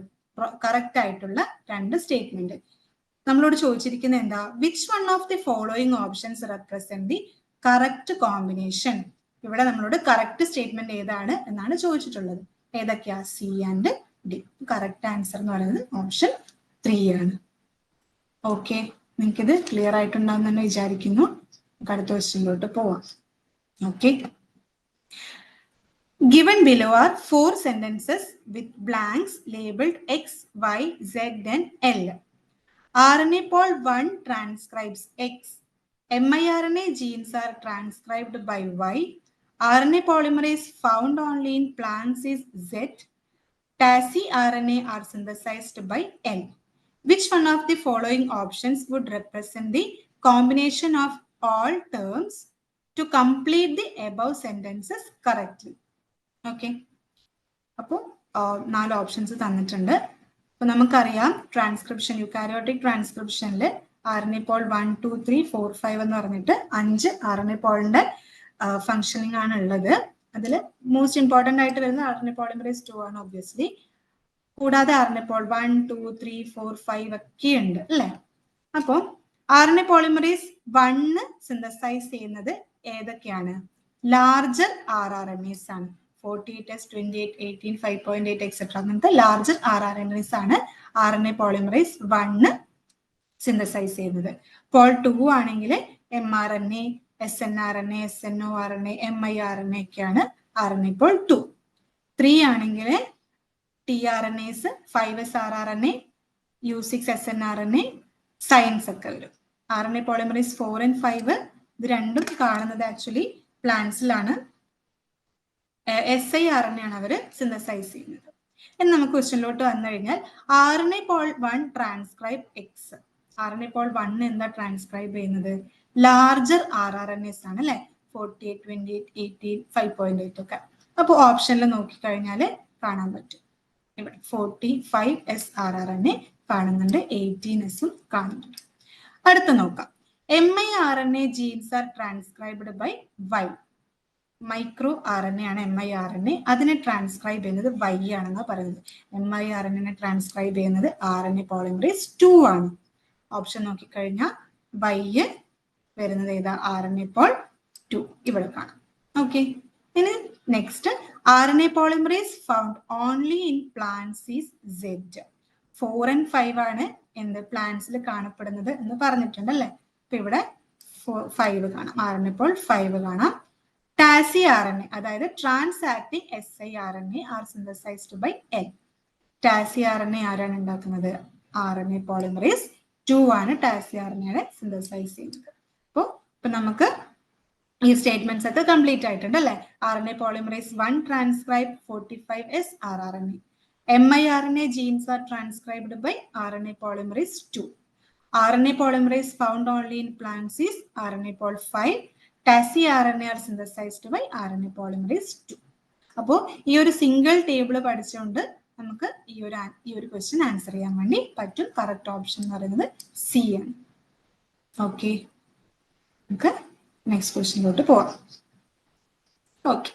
കറക്റ്റ് ആയിട്ടുള്ള രണ്ട് സ്റ്റേറ്റ്മെന്റ്. നമ്മളോട് ചോദിച്ചിരിക്കുന്നത് എന്താ? Which one of the following options represent the correct combination. ഇവിടെ നമ്മളോട് കറക്റ്റ് സ്റ്റേറ്റ്മെന്റ് ഏതാണ് എന്നാണ് ചോദിച്ചിട്ടുള്ളത്. ഏതൊക്കെയാ? C and D. Correct answer എന്ന് പറയുന്നത് ഓപ്ഷൻ 3 ആണ്. ഓക്കെ, നിങ്ങൾക്കിത് ക്ലിയർ ആയിട്ടുണ്ടാവും എന്ന് വിചാരിക്കുന്നു. അടുത്ത ക്വസ്റ്റ്യനിലോട്ട് പോവാം. Okay, given below are 4 sentences with blanks labeled X, Y, Z and L. RNA pol 1 transcribes X. miRNA genes are transcribed by Y. RNA polymerase found only in plants is Z. tacrNA are synthesized by N. Which one of the following options would represent the combination of all terms to complete the above sentences correctly? Okay, അപ്പോൾ 4 options തന്നിട്ടുണ്ട്. അപ്പൊ നമുക്കറിയാം transcription, eukaryotic ട്രാൻസ്ക്രിപ്ഷനിൽ RNA pol 1, 2, 3, 4, 5 എന്ന് പറഞ്ഞിട്ട് 5 RNA പോളിന്റെ functioning ആണ് ഉള്ളത്. അതിൽ മോസ്റ്റ് ഇമ്പോർട്ടന്റ് ആയിട്ട് വരുന്നത് RNA പോളിമറേസ് 2 ആണ് ഒബ്വിയസ്ലി. കൂടാതെ RNA പോൾ 1, 2, 3, 4, 5 ഒക്കെ ഉണ്ട് അല്ലേ? അപ്പോൾ RNA പോളിമറേസ് 1 സിന്തസൈസ് ചെയ്യുന്നത് ഏതൊക്കെയാണ്? ലാർജർ RRNAs ആണ്. 48S, 28, 18, 5.8 എക്സെട്ര അങ്ങനത്തെ ലാർജർ RRNAs ആണ് RNA പോളിമറേസ് 1 സിന്തസൈസ് ചെയ്യുന്നത്. പോൾ 2 ആണെങ്കിൽ mRNA, snRNA, snORNA, miRNA ഒക്കെയാണ് RNA പോൾ 2. 3 ആണെങ്കിൽ tRNAs, 5S rRNA, U6 snRNA, science ഒക്കെ വരും. RNA പോളിമറേസ് 4 and 5 ഇത് രണ്ടും കാണുന്നത് ആക്ച്വലി പ്ലാന്റ്സിലാണ്. siRNA ആണ് അവർ സിന്തസൈസ് ചെയ്യുന്നത്. എന്ന് നമുക്ക് ക്വസ്റ്റ്യനിലോട്ട് വന്നു കഴിഞ്ഞാൽ RNA pol 1 transcribe X. RNA pol 1 എന്താ ട്രാൻസ്ക്രൈബ് ചെയ്യുന്നത്? ലാർജർ RRNAs ആണ് അല്ലെ? 48, 28, 18, 5.8 ഒക്കെ. അപ്പോൾ ഓപ്ഷനിൽ നോക്കിക്കഴിഞ്ഞാൽ കാണാൻ പറ്റും. ഇവിടെ 45S rRNA കാണുന്നുണ്ട്, 18S കാണുന്നുണ്ട്. അടുത്ത നോക്കാം. miRNA genes are transcribed by Y. Micro RNA ആണ് miRNA. അതിനെ ട്രാൻസ്ക്രൈബ് ചെയ്യുന്നത് Y ആണെന്നാ പറയുന്നത്. miRNA ട്രാൻസ്ക്രൈബ് ചെയ്യുന്നത് RNA പോളിമറേസ് 2 ആണ്. ഓപ്ഷൻ നോക്കിക്കഴിഞ്ഞാൽ Y വരുന്നത് ഏതാ? RNA പോൾ 2 ഇവിടെ കാണാം. ഓക്കെ, ഇനി next RNA polymerase found only in plants is Z. 4 and 5 ആണ് എന്ത് പ്ലാന്റ്സിൽ കാണപ്പെടുന്നത് എന്ന് പറഞ്ഞിട്ടുണ്ട് അല്ലേ. അപ്പൊ ഇവിടെ 5 കാണാം, RNA പോൾ 5 കാണാം. ടാസി RNA അതായത് trans acting siRNA are synthesized by N. Tasi RNA ആരാണ് ഉണ്ടാക്കുന്നത്? RNA polymerase 2 ആണ് ടാസി RNA സിന്തസൈസ് ചെയ്യുന്നത്. അപ്പൊ നമുക്ക് ഈ സ്റ്റേറ്റ്മെന്റ്സ് ഒക്കെ കംപ്ലീറ്റ് ആയിട്ടുണ്ട് അല്ലെ. RNA polymerase 1 transcribe 45S rRNA. miRNA genes are transcribed by RNA polymerase 2. RNA polymerase found only in plants is RNA pol 5. tacrNA are synthesized by RNA polymerase 2. അപ്പോൾ ഈ ഒരു സിംഗിൾ ടേബിൾ പഠിച്ചുകൊണ്ട് നമുക്ക് ഈ ഒരു ക്വസ്റ്റ്യൻ ആൻസർ ചെയ്യാൻ വേണ്ടി പറ്റും. കറക്റ്റ് ഓപ്ഷൻ എന്ന് പറയുന്നത് സി ആണ്. ഓക്കെ, നമുക്ക് നെക്സ്റ്റ് ക്വസ്റ്റ്യനിലോട്ട് പോവാം. ഓക്കെ,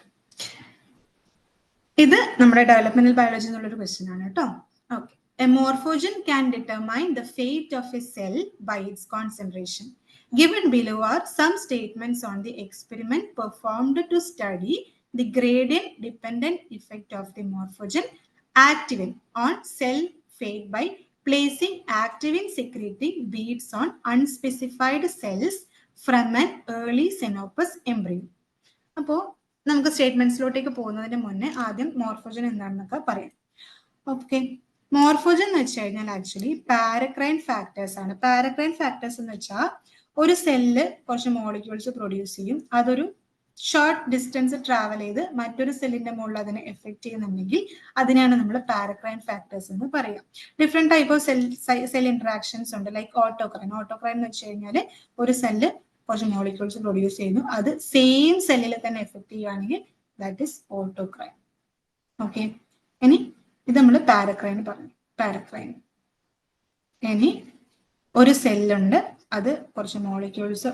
ഇത് നമ്മുടെ ഡെവലപ്മെന്റൽ ബയോളജി എന്നുള്ളൊരു ക്വസ്റ്റ്യൻ ആണ് കേട്ടോ. Okay, a morphogen can determine the fate of a cell by its concentration. Given below are some statements on the experiment performed to study the gradient dependent effect of the morphogen activin on cell fate by placing activin secreting beads on unspecified cells from an early Xenopus embryo. അപ്പോൾ നമുക്ക് സ്റ്റേറ്റ്മെന്റ്സിലോട്ടേക്ക് പോകുന്നതിന് മുന്നേ ആദ്യം മോർഫോജൻ എന്താണെന്നൊക്കെ പറയാം. Okay, മോർഫോജൻ എന്ന് വെച്ച് കഴിഞ്ഞാൽ ആക്ച്വലി പാരക്രൈൻ ഫാക്ടേഴ്സ് ആണ്. പാരക്രൈൻ ഫാക്ടേഴ്സ് എന്ന് വെച്ചാൽ ഒരു സെല്ല് കുറച്ച് മോളിക്യൂൾസ് പ്രൊഡ്യൂസ് ചെയ്യും, അതൊരു ഷോർട്ട് ഡിസ്റ്റൻസ് ട്രാവൽ ചെയ്ത് മറ്റൊരു സെല്ലിന്റെ മുകളിൽ അതിനെ എഫക്ട് ചെയ്യുന്നുണ്ടെങ്കിൽ അതിനാണ് നമ്മൾ പാരക്രൈൻ ഫാക്ടേഴ്സ് എന്ന് പറയാം. Different type of cell interactions ഉണ്ട്, ലൈക്ക് ഓട്ടോക്രൈൻ. ഓട്ടോക്രൈൻ എന്ന് വെച്ച് കഴിഞ്ഞാൽ ഒരു സെല്ല് കുറച്ച് മോളിക്യൂൾസ് പ്രൊഡ്യൂസ് ചെയ്യുന്നു, അത് സെയിം സെല്ലിൽ തന്നെ എഫക്ട് ചെയ്യുകയാണെങ്കിൽ ദാറ്റ് ഇസ് ഓട്ടോക്രൈൻ. ഓക്കെ, ഇനി ഇത് നമ്മൾ പാരക്രൈൻ പറഞ്ഞു. പാരക്രൈൻ ഇനി ഒരു സെല്ലുണ്ട്, അത് കുറച്ച് മോളിക്യൂൾസ്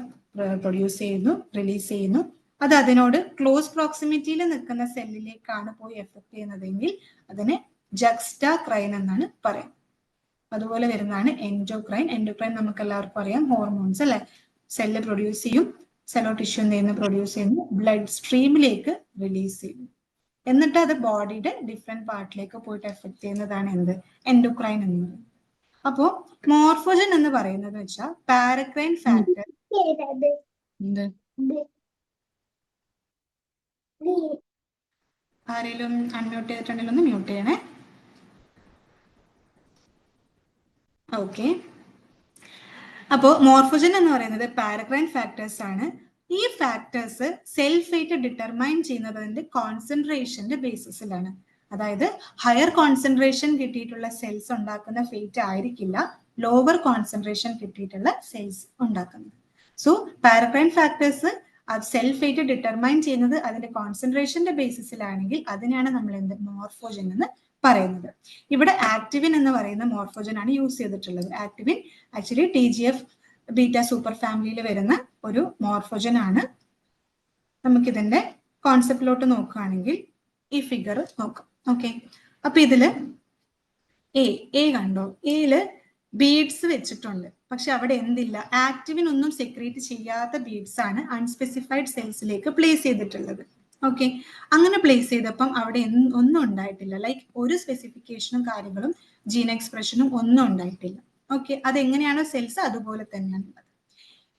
പ്രൊഡ്യൂസ് ചെയ്യുന്നു, റിലീസ് ചെയ്യുന്നു, അത് അതിനോട് ക്ലോസ് പ്രോക്സിമിറ്റിയിൽ നിൽക്കുന്ന സെല്ലിലേക്കാണ് പോയി എഫക്ട് ചെയ്യുന്നതെങ്കിൽ അതിനെ ജക്സ്റ്റാക്രൈൻ എന്നാണ് പറയാം. അതുപോലെ വരുന്നതാണ് എൻഡോക്രൈൻ. എൻഡോക്രൈൻ നമുക്ക് എല്ലാവർക്കും അറിയാം, ഹോർമോൺസ് അല്ലെ. സെല്ല് പ്രൊഡ്യൂസ് ചെയ്യും, സെല്ലോ ടിഷ്യൂ നിന്ന് പ്രൊഡ്യൂസ് ചെയ്യുന്നു, ബ്ലഡ് സ്ട്രീമിലേക്ക് റിലീസ് ചെയ്യുന്നു, എന്നിട്ട് അത് ബോഡിയുടെ ഡിഫറെന്റ് പാർട്ടിലേക്ക് പോയിട്ട് എഫക്ട് ചെയ്യുന്നതാണ് എന്ത് എൻഡോക്രൈൻ എന്ന് പറയുന്നത്. അപ്പോ മോർഫോജൻ എന്ന് പറയുന്നത് വെച്ചാൽ പാരക്രൈൻ ഫാക്ടർ. ആരെങ്കിലും അൺമ്യൂട്ട് ചെയ്തിട്ടുണ്ടെങ്കിൽ ഒന്ന് മ്യൂട്ട് ചെയ്യണേ. ഓക്കെ, അപ്പോ മോർഫോജൻ എന്ന് പറയുന്നത് പാരക്രൈൻ ഫാക്ടേഴ്സ് ആണ്. ഈ ഫാക്ടേഴ്സ് സെൽ ഫേറ്റ് ഡിറ്റർമൈൻ ചെയ്യുന്നത് അതിന്റെ കോൺസെൻട്രേഷന്റെ ബേസിസിലാണ്. അതായത് ഹയർ കോൺസെൻട്രേഷൻ കിട്ടിയിട്ടുള്ള സെൽസ് ഉണ്ടാക്കുന്ന ഫേറ്റ് ആയിരിക്കില്ല ലോവർ കോൺസെൻട്രേഷൻ കിട്ടിയിട്ടുള്ള സെൽസ് ഉണ്ടാക്കുന്നത്. So paracrine factors cell fate determine ചെയ്യുന്നത് അതിന്റെ കോൺസെൻട്രേഷന്റെ ബേസിസിലാണെങ്കിൽ അതിനാണ് നമ്മൾ എന്ത് മോർഫോജൻ എന്ന് പറയുന്നത്. ഇവിടെ ആക്ടിവിൻ എന്ന് പറയുന്ന മോർഫോജൻ ആണ് യൂസ് ചെയ്തിട്ടുള്ളത്. ആക്ടിവിൻ ആക്ച്വലി TGF ബീറ്റ സൂപ്പർ ഫാമിലിയിൽ വരുന്ന ഒരു മോർഫോജൻ ആണ്. നമുക്കിതിന്റെ കോൺസെപ്റ്റിലോട്ട് നോക്കുകയാണെങ്കിൽ ഈ ഫിഗർ നോക്കാം. ഓക്കെ, അപ്പൊ ഇതില് എ കണ്ടോ, എയില് ബീഡ്സ് വെച്ചിട്ടുണ്ട്, പക്ഷെ അവിടെ എന്തില്ല, ആക്ടിവിൻ ഒന്നും സെക്രീറ്റ് ചെയ്യാത്ത ബീഡ്സ് ആണ് അൺസ്പെസിഫൈഡ് സെൽസിലേക്ക് പ്ലേസ് ചെയ്തിട്ടുള്ളത്. ഓക്കെ, അങ്ങനെ പ്ലേസ് ചെയ്തപ്പം അവിടെ ഒന്നും ഉണ്ടായിട്ടില്ല, ലൈക്ക് ഒരു സ്പെസിഫിക്കേഷനും കാര്യങ്ങളും ജീൻ എക്സ്പ്രഷനും ഒന്നും ഉണ്ടായിട്ടില്ല. ഓക്കെ, അതെങ്ങനെയാണോ സെൽസ് അതുപോലെ തന്നെയാണ്.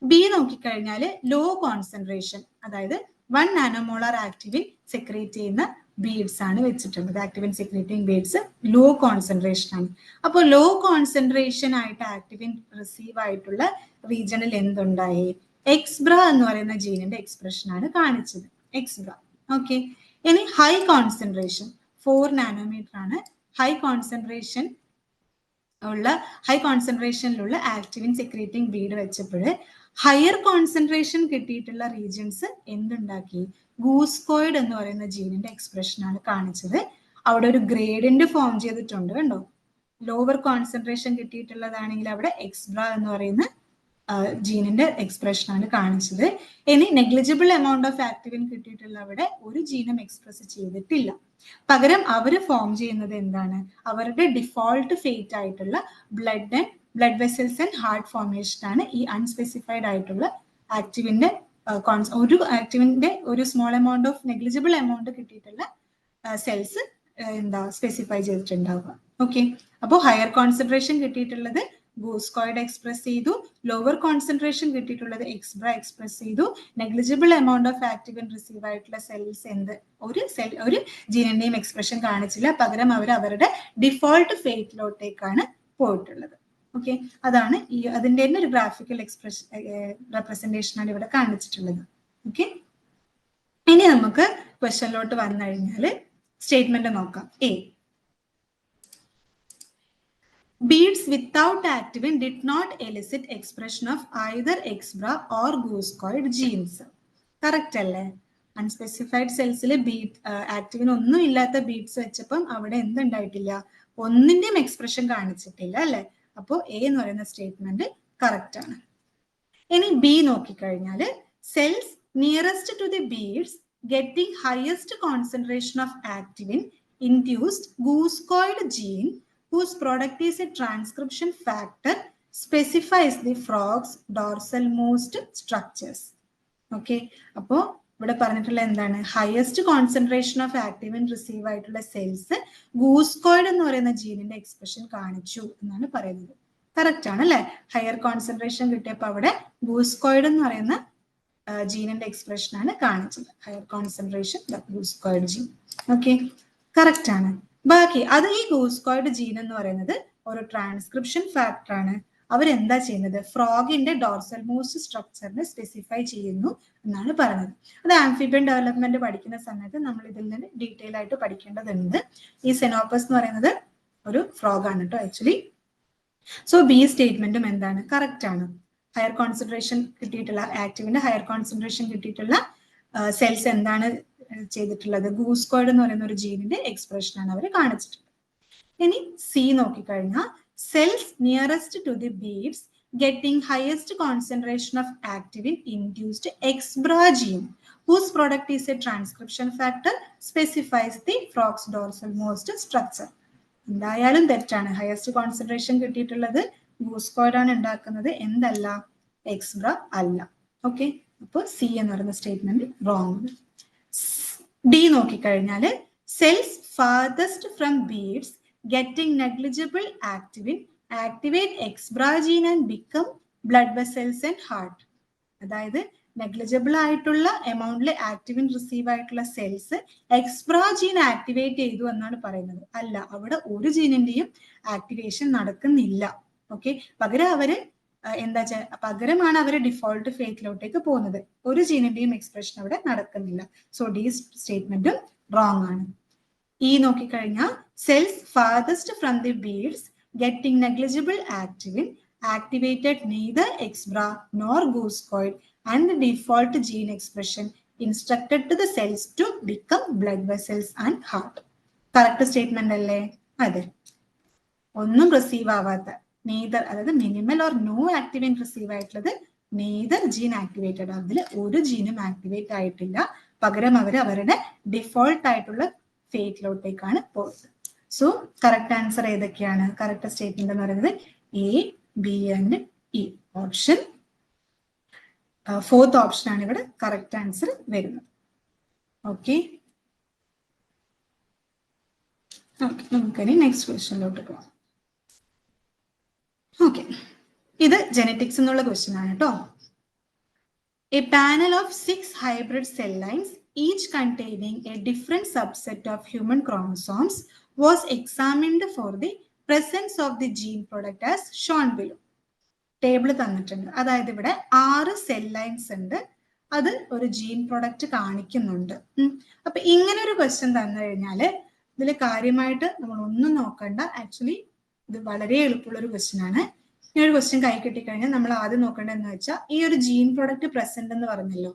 ബി നോക്കിക്കഴിഞ്ഞാൽ ലോ കോൺസെൻട്രേഷൻ, അതായത് 1 നാനോമോളാർ ആക്ടിവിൻ സെക്രീറ്റ് ചെയ്യുന്ന ബീഡ്സ് ആണ് വെച്ചിട്ടുള്ളത്. ആക്ടിവിൻ സെക്രീറ്റിംഗ് ബീഡ്സ് ലോ കോൺസെൻട്രേഷൻ ആണ്. അപ്പോൾ ലോ കോൺസെൻട്രേഷൻ ആയിട്ട് ആക്ടിവിൻ റിസീവ് ആയിട്ടുള്ള റീജിയണിൽ എന്തുണ്ടായി, എക്സ്ബ്ര എന്ന് പറയുന്ന ജീനിന്റെ എക്സ്പ്രഷൻ ആണ് കാണിച്ചത്, എക്സ്ബ്ര. ഓക്കെ, ഇനി ഹൈ കോൺസെൻട്രേഷൻ 4 നാനോമീറ്റർ ആണ് ഹൈ കോൺസെൻട്രേഷനിലുള്ള ആക്ടിവിൻ സെക്രീറ്റിംഗ് ബീഡ് വെച്ചപ്പോൾ ഹയർ കോൺസെൻട്രേഷൻ കിട്ടിയിട്ടുള്ള റീജിയൻസ് എന്തുണ്ടാക്കി, ഗൂസ്കോയിഡ് എന്ന് പറയുന്ന ജീനിന്റെ എക്സ്പ്രഷൻ ആണ് കാണിച്ചത്. അവിടെ ഒരു ഗ്രേഡിയന്റ് ഫോം ചെയ്തിട്ടുണ്ട് കണ്ടോ. ലോവർ കോൺസെൻട്രേഷൻ കിട്ടിയിട്ടുള്ളതാണെങ്കിൽ അവിടെ എക്സ്ബ്ര എന്ന് പറയുന്ന ജീനിന്റെ എക്സ്പ്രഷൻ ആണ് കാണിച്ചത്. ഇനി നെഗ്ലിജിബിൾ എമൗണ്ട് ഓഫ് ആക്ടിവിൻ കിട്ടിയിട്ടുള്ള അവിടെ ഒരു ജീനും എക്സ്പ്രസ് ചെയ്തിട്ടില്ല. പകരം അവര് ഫോം ചെയ്യുന്നത് എന്താണ്, അവരുടെ ഡിഫോൾട്ട് ഫേറ്റ് ആയിട്ടുള്ള blood vessels and heart formation ആണ് ഈ അൺസ്പെസിഫൈഡ് ആയിട്ടുള്ള ആക്ടിവിന്റെ ഒരു ആക്ടിവിന്റെ ഒരു small amount of negligible amount കിട്ടിയിട്ടുള്ള സെൽസ് എന്താ സ്പെസിഫൈ ചെയ്തിട്ടുണ്ടാവുക. ഓക്കെ, അപ്പോൾ ഹയർ കോൺസെൻട്രേഷൻ കിട്ടിയിട്ടുള്ളത് ഗൂസ്കോയിഡ് എക്സ്പ്രസ് ചെയ്തു, ലോവർ കോൺസെൻട്രേഷൻ കിട്ടിയിട്ടുള്ളത് എക്സ്ബ്ര എക്സ്പ്രസ് ചെയ്തു, നെഗ്ലിജിബിൾ എമൗണ്ട് ഓഫ് ആക്ടിവിൻ റിസീവ് ആയിട്ടുള്ള സെൽസ് ഒരു ജീനിന്റെയും എക്സ്പ്രഷൻ കാണിച്ചില്ല, പകരം അവർ അവരുടെ ഡിഫോൾട്ട് ഫേറ്റിലോട്ടേക്കാണ് പോയിട്ടുള്ളത്. ഓക്കെ, അതാണ് അതിന്റെ തന്നെ ഒരു ഗ്രാഫിക്കൽ എക്സ്പ്രഷൻ റെപ്രസെന്റേഷൻ ആണ് ഇവിടെ കാണിച്ചിട്ടുള്ളത്. ഓക്കെ, ഇനി നമുക്ക് ക്വസ്റ്റ്യനിലോട്ട് വന്നു കഴിഞ്ഞാൽ സ്റ്റേറ്റ്മെന്റ് നോക്കാം. A, beads without activin did not elicit expression of either exbra or goosecoid genes. Correct അല്ലേ? അൺസ്പെസിഫൈഡ് സെൽസിൽ ആക്ടിവിൻ ഒന്നും ഇല്ലാത്ത ബീഡ്സ് വെച്ചപ്പം അവിടെ എന്തുണ്ടായിട്ടില്ല, ഒന്നിന്റെയും എക്സ്പ്രഷൻ കാണിച്ചിട്ടില്ല അല്ലെ? അപ്പോ എ എന്ന് പറയുന്ന സ്റ്റേറ്റ്മെന്റ് കറക്റ്റ് ആണ്. ഇനി ബി നോക്കിക്കഴിഞ്ഞാൽ cells nearest to the beads getting highest concentration of activin induced goosecoid gene whose product is a transcription factor specifies the frog's dorsal-most structures. Okay, അപ്പോൾ ഇവിടെ പറഞ്ഞിട്ടുള്ള എന്താണ്, ഹയസ്റ്റ് കോൺസെൻട്രേഷൻ ഓഫ് ആക്ടിവിൻ റിസീവ് ആയിട്ടുള്ള cells ഗൂസ്കോയിഡ് എന്ന് പറയുന്ന ജീനിന്റെ expression കാണിച്ചു എന്നാണ് പറയുന്നത്. കറക്റ്റ് ആണ് അല്ലെ? ഹയർ കോൺസെൻട്രേഷൻ കിട്ടിയപ്പോൾ അവിടെ ഗൂസ്കോയിഡ് എന്ന് പറയുന്ന ജീനിന്റെ എക്സ്പ്രഷൻ ആണ് കാണിച്ചത്. Higher concentration goosecoid gene. Okay, correct ആണ്. ബാക്കി അത് ഈ ഗൂസ്കോയിഡ് ജീൻ എന്ന് പറയുന്നത് ഒരു ട്രാൻസ്ക്രിപ്ഷൻ ഫാക്ടർ ആണ്. അവരെന്താ ചെയ്യുന്നത്, ഫ്രോഗിന്റെ ഡോർസൽ മോസ്റ്റ് സ്ട്രക്ചറിനെ സ്പെസിഫൈ ചെയ്യുന്നു എന്നാണ് പറയുന്നത്. അത് ആംഫിബിയൻ ഡെവലപ്മെന്റ് പഠിക്കുന്ന സമയത്ത് നമ്മൾ ഇതിൽ നിന്ന് ഡീറ്റെയിൽ ആയിട്ട് പഠിക്കേണ്ടതുണ്ട്. ഈ സെനോപ്പസ് എന്ന് പറയുന്നത് ഒരു ഫ്രോഗ് ആണ് കേട്ടോ ആക്ച്വലി. സോ ബി സ്റ്റേറ്റ്മെന്റും എന്താണ്, കറക്റ്റ് ആണ്. ഹയർ കോൺസെൻട്രേഷൻ കിട്ടിയിട്ടുള്ള ആക്ടിവിന്റെ ഹയർ കോൺസെൻട്രേഷൻ കിട്ടിയിട്ടുള്ള സെൽസ് എന്താണ് ചെയ്തിട്ടുള്ളത്, ഗൂസ്കോയിഡ് എന്ന് പറയുന്ന ഒരു ജീനിന്റെ എക്സ്പ്രഷൻ ആണ് അവർ കാണിച്ചിട്ടുള്ളത്. ഇനി സി നോക്കിക്കഴിഞ്ഞാൽ cells nearest to the beads getting highest concentration of activin induced Xbra gene whose product is a transcription factor specifies the frog's dorsal most structure. എന്തായാലും തെറ്റാണ്. ഹയസ്റ്റ് കോൺസെൻട്രേഷൻ കിട്ടിയിട്ടുള്ളത് ഗൂസ്കോയിഡ് ആണ് ഉണ്ടാക്കുന്നത്, എന്തല്ല, എക്സ്ബ്ര അല്ല. ഓക്കെ, അപ്പോൾ സി എന്ന് പറയുന്ന സ്റ്റേറ്റ്മെന്റ് റോങ്. ഡി നോക്കിക്കഴിഞ്ഞാല് cells farthest from beads getting negligible activin activate Xbra gene and become blood vessels and heart. അതായത് നെഗ്ലിജിബിൾ ആയിട്ടുള്ള എമൗണ്ടിൽ ആക്ടിവിൻ റിസീവ് ആയിട്ടുള്ള സെൽസ് എക്സ്ബ്രാ ജീൻ ആക്ടിവേറ്റ് ചെയ്തു എന്നാണ് പറയുന്നത്. അല്ല, അവിടെ ഒരു ജീനിന്റെയും ആക്ടിവേഷൻ നടക്കുന്നില്ല. ഓക്കെ, പകരം അവര് പകരമാണ് അവര് ഡിഫോൾട്ട് ഫേറ്റിലോട്ടേക്ക് പോകുന്നത്. ഒരു ജീനിന്റെയും എക്സ്പ്രഷൻ അവിടെ നടക്കുന്നില്ല. സോ ഡി സ്റ്റേറ്റ്മെന്റും റോങ് ആണ്. ഈ നോക്കിക്കഴിഞ്ഞാൽ cells farthest from the beads getting negligible activin activated neither Xbra nor goosecoid and the default gene expression instructed to the cells to become blood vessels and heart. Correct statement അല്ലേ? അതെ. ഒന്നും receive ആവാത്ത neither, അതായത് minimal or no activin receive ആയിട്ടുള്ളത് neither gene activated, അതിൽ ഒരു ജീനും activate ആയിട്ടില്ല, പകരം അവരുടെ ഡിഫോൾട്ട് ആയിട്ടുള്ള ഫേറ്റിലോട്ടേക്കാണ് പോയത്. സോ കറക്റ്റ് ആൻസർ ഏതൊക്കെയാണ്? കറക്റ്റ് സ്റ്റേറ്റ്മെന്റ് എന്ന് പറയുന്നത് A, B and E. Option fourth option ആണ് ഇവിടെ കറക്റ്റ് ആൻസർ വരുന്നത്. ഓക്കെ, നമുക്കിനി നെക്സ്റ്റ് ക്വസ്റ്റ്യനിലോട്ട് പോകാം. ഓക്കെ, ഇത് ജെനറ്റിക്സ് എന്നുള്ള ക്വസ്റ്റ്യൻ ആണ് കേട്ടോ. A panel of 6 hybrid cell lines each containing a different subset of human chromosomes was examined for the presence of the gene product as shown below. Table തന്നിട്ടുണ്ട്. അതായത് ഇവിടെ 6 cell lines ഉണ്ട്, അത് ഒരു gene product കാണിക്കുന്നുണ്ട്. അപ്പൊ ഇങ്ങനെ ഒരു ക്വസ്റ്റ്യൻ തന്നു കഴിഞ്ഞാല് ഇതിൽ കാര്യമായിട്ട് നമ്മൾ ഒന്നും നോക്കണ്ട. ആക്ച്വലി ഇത് വളരെ എളുപ്പമുള്ള ഒരു ക്വസ്റ്റ്യൻ ആണ്. ഈ ഒരു ക്വസ്റ്റ്യൻ കൈ കിട്ടിക്കഴിഞ്ഞാൽ നമ്മൾ ആദ്യം നോക്കേണ്ടതെന്ന് വെച്ചാൽ ഈ ഒരു ജീൻ പ്രൊഡക്റ്റ് പ്രസന്റ് എന്ന് പറഞ്ഞല്ലോ,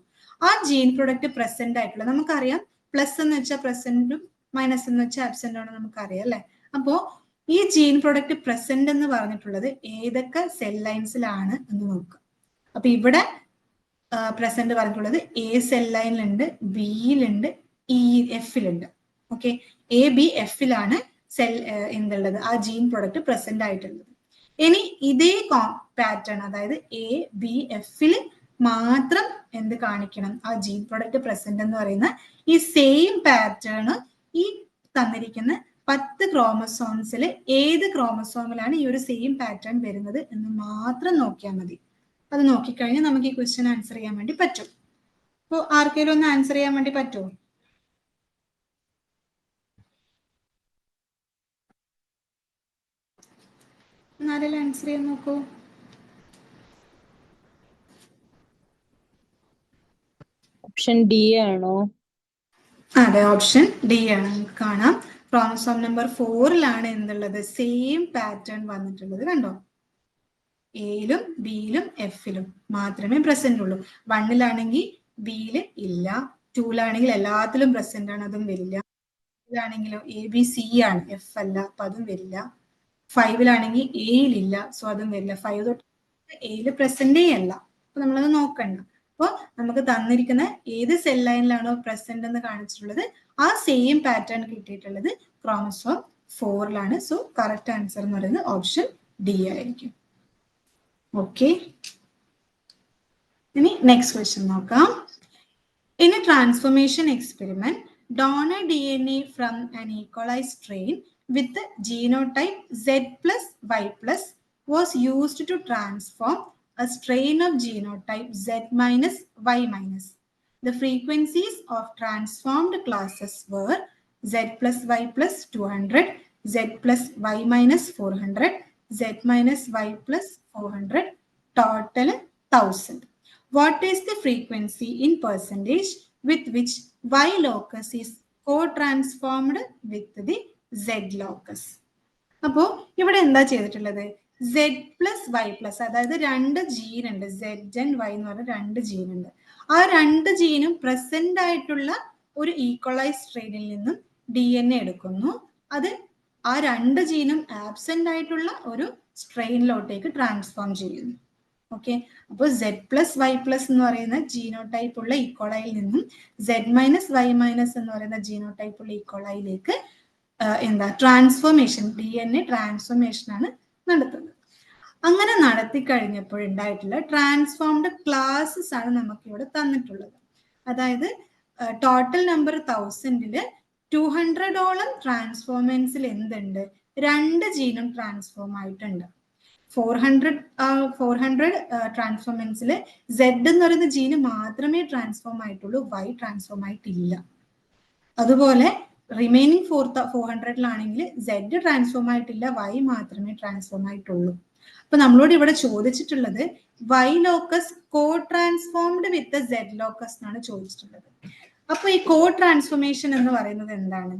ആ ജീൻ പ്രൊഡക്റ്റ് പ്രസന്റ് ആയിട്ടുള്ള, നമുക്കറിയാം പ്ലസ് എന്ന് വെച്ചാൽ പ്രസന്റും മൈനസ് എന്ന് വെച്ചാൽ ആബ്സെന്റ് ആണെന്ന് നമുക്കറിയാം അല്ലെ. അപ്പോ ഈ ജീൻ പ്രൊഡക്റ്റ് പ്രസന്റ് എന്ന് പറഞ്ഞിട്ടുള്ളത് ഏതൊക്കെ സെൽ ലൈൻസിലാണ് എന്ന് നോക്കുക. അപ്പൊ ഇവിടെ പ്രസന്റ് പറഞ്ഞിട്ടുള്ളത് എ സെൽ ലൈനിലുണ്ട്, ബിയിലുണ്ട്, എഫിലുണ്ട്. ഓക്കെ, എ ബി എഫിലാണ് സെൽ എന്തുള്ളത്, ആ ജീൻ പ്രൊഡക്റ്റ് പ്രസന്റ് ആയിട്ടുള്ളത്. ഇനി ഇതേ പാറ്റേൺ, അതായത് എ ബി എഫിൽ മാത്രം എന്ത് കാണിക്കണം, ആ ജീൻ പ്രൊഡക്റ്റ് പ്രസന്റ് എന്ന് പറയുന്ന ഈ സെയിം പാറ്റേൺ ഈ തന്നിരിക്കുന്ന 10 ക്രോമസോംസിൽ ഏത് ക്രോമസോമിലാണ് ഈ ഒരു സെയിം പാറ്റേൺ വരുന്നത് എന്ന് മാത്രം നോക്കിയാൽ മതി. അത് നോക്കിക്കഴിഞ്ഞാൽ നമുക്ക് ഈ ക്വസ്റ്റ്യൻ ആൻസർ ചെയ്യാൻ വേണ്ടി പറ്റും. അപ്പോൾ ആർക്കെങ്കിലും ഒന്ന് ആൻസർ ചെയ്യാൻ വേണ്ടി പറ്റുമോ? ആരെല്ലാം ആൻസർ ചെയ്യാൻ നോക്കൂ. ഓപ്ഷൻ ഡി ആണോ? അതെ, ഓപ്ഷൻ ഡി ആണ്. നമുക്ക് കാണാം ക്രോമസോം നമ്പർ 4ലാണ് എന്തുള്ളത്, സെയിം പാറ്റേൺ വന്നിട്ടുള്ളത്. കണ്ടോ, എയിലും ബിയിലും എഫിലും മാത്രമേ പ്രസന്റ് ഉള്ളൂ. 1ലാണെങ്കിൽ ബിയില് ഇല്ല, 2ലാണെങ്കിൽ എല്ലാത്തിലും പ്രസന്റ് ആണ്, അതും വരില്ല. ാണെങ്കിലോ എ ബി സി ആണ്, എഫ് അല്ല, അപ്പൊ അതും വരില്ല. 5ലാണെങ്കിൽ എയിലില്ല, സോ അതും വരില്ല. 5 തൊട്ട് എയില് പ്രസന്റേ അല്ല, അപ്പൊ നമ്മളത് നോക്കണ്ട. അപ്പോൾ നമുക്ക് തന്നിരിക്കുന്ന ഏത് സെൽ ലൈനിലാണോ പ്രസന്റ് എന്ന് കാണിച്ചിട്ടുള്ളത് ആ സെയിം പാറ്റേൺ കിട്ടിയിട്ടുള്ളത് ക്രോമസോം 4ലാണ്. സോ കറക്റ്റ് ആൻസർ എന്ന് പറയുന്നത് ഓപ്ഷൻ ഡി ആയിരിക്കും. ഓക്കെ, ഇനി നെക്സ്റ്റ് ക്വസ്റ്റ്യൻ നോക്കാം. In A transformation experiment, donor DNA from an E. coli strain with the genotype Z plus Y plus was used to transform a strain of genotype Z minus Y minus. The frequencies of transformed classes were Z plus Y plus 200, Z plus Y minus 400, Z minus Y plus 400, total 1000. What is the frequency in percentage with which Y locus is co-transformed with the Z locus? അപ്പോൾ ഇവിടെ എന്താ ചെയ്തിട്ടുള്ളത്, Z plus Y plus, അതായത് 2 gene ഉണ്ട്, Z and Y എന്ന് പറഞ്ഞ 2 gene ഉണ്ട്. ആ 2 ജീനും പ്രസന്റ് ആയിട്ടുള്ള ഒരു ഈക്വലൈസ് സ്ട്രെയിനിൽ നിന്നും DNA എടുക്കുന്നു. അത് ആ 2 ജീനും ആബ്സെന്റ് ആയിട്ടുള്ള ഒരു സ്ട്രെയിനിലോട്ടേക്ക് ട്രാൻസ്ഫോം ചെയ്യുന്നു. ഓക്കെ, അപ്പോൾ Z പ്ലസ് വൈ പ്ലസ് എന്ന് പറയുന്ന ജീനോടൈപ്പ് ഉള്ള ഈക്കോളയിൽ നിന്നും Z മൈനസ് വൈ മൈനസ് എന്ന് പറയുന്ന ജീനോടൈപ്പ് ഉള്ള ഈക്കോളയിലേക്ക് എന്താ ട്രാൻസ്ഫോർമേഷൻ, DNA ട്രാൻസ്ഫോർമേഷൻ ആണ് നടത്തുന്നത്. അങ്ങനെ നടത്തി കഴിഞ്ഞപ്പോഴുണ്ടായിട്ടുള്ള ട്രാൻസ്ഫോംഡ് ക്ലാസ്സസ് ആണ് നമുക്ക് ഇവിടെ തന്നിട്ടുള്ളത്. അതായത് ടോട്ടൽ നമ്പർ 1000-ല് 200ഓളം ട്രാൻസ്ഫോർമൻസിൽ എന്തുണ്ട്, 2 ജീനും ട്രാൻസ്ഫോം ആയിട്ടുണ്ട്. 400 ട്രാൻസ്ഫോർമൻസിൽ Z എന്ന് പറയുന്ന ജീന് മാത്രമേ ട്രാൻസ്ഫോം ആയിട്ടുള്ളൂ, Y ട്രാൻസ്ഫോം ആയിട്ടില്ല. അതുപോലെ റിമൈനിങ് 400-ലാണെങ്കിൽ Z ട്രാൻസ്ഫോം ആയിട്ടില്ല, Y മാത്രമേ ട്രാൻസ്ഫോം ആയിട്ടുള്ളൂ. അപ്പൊ നമ്മളോട് ഇവിടെ ചോദിച്ചിട്ടുള്ളത് Y ലോക്കസ് കോ ട്രാൻസ്ഫോംഡ് വിത്ത് Z ലോക്കസ് എന്നാണ് ചോദിച്ചിട്ടുള്ളത്. അപ്പൊ ഈ കോ ട്രാൻസ്ഫോർമേഷൻ എന്ന് പറയുന്നത് എന്താണ്,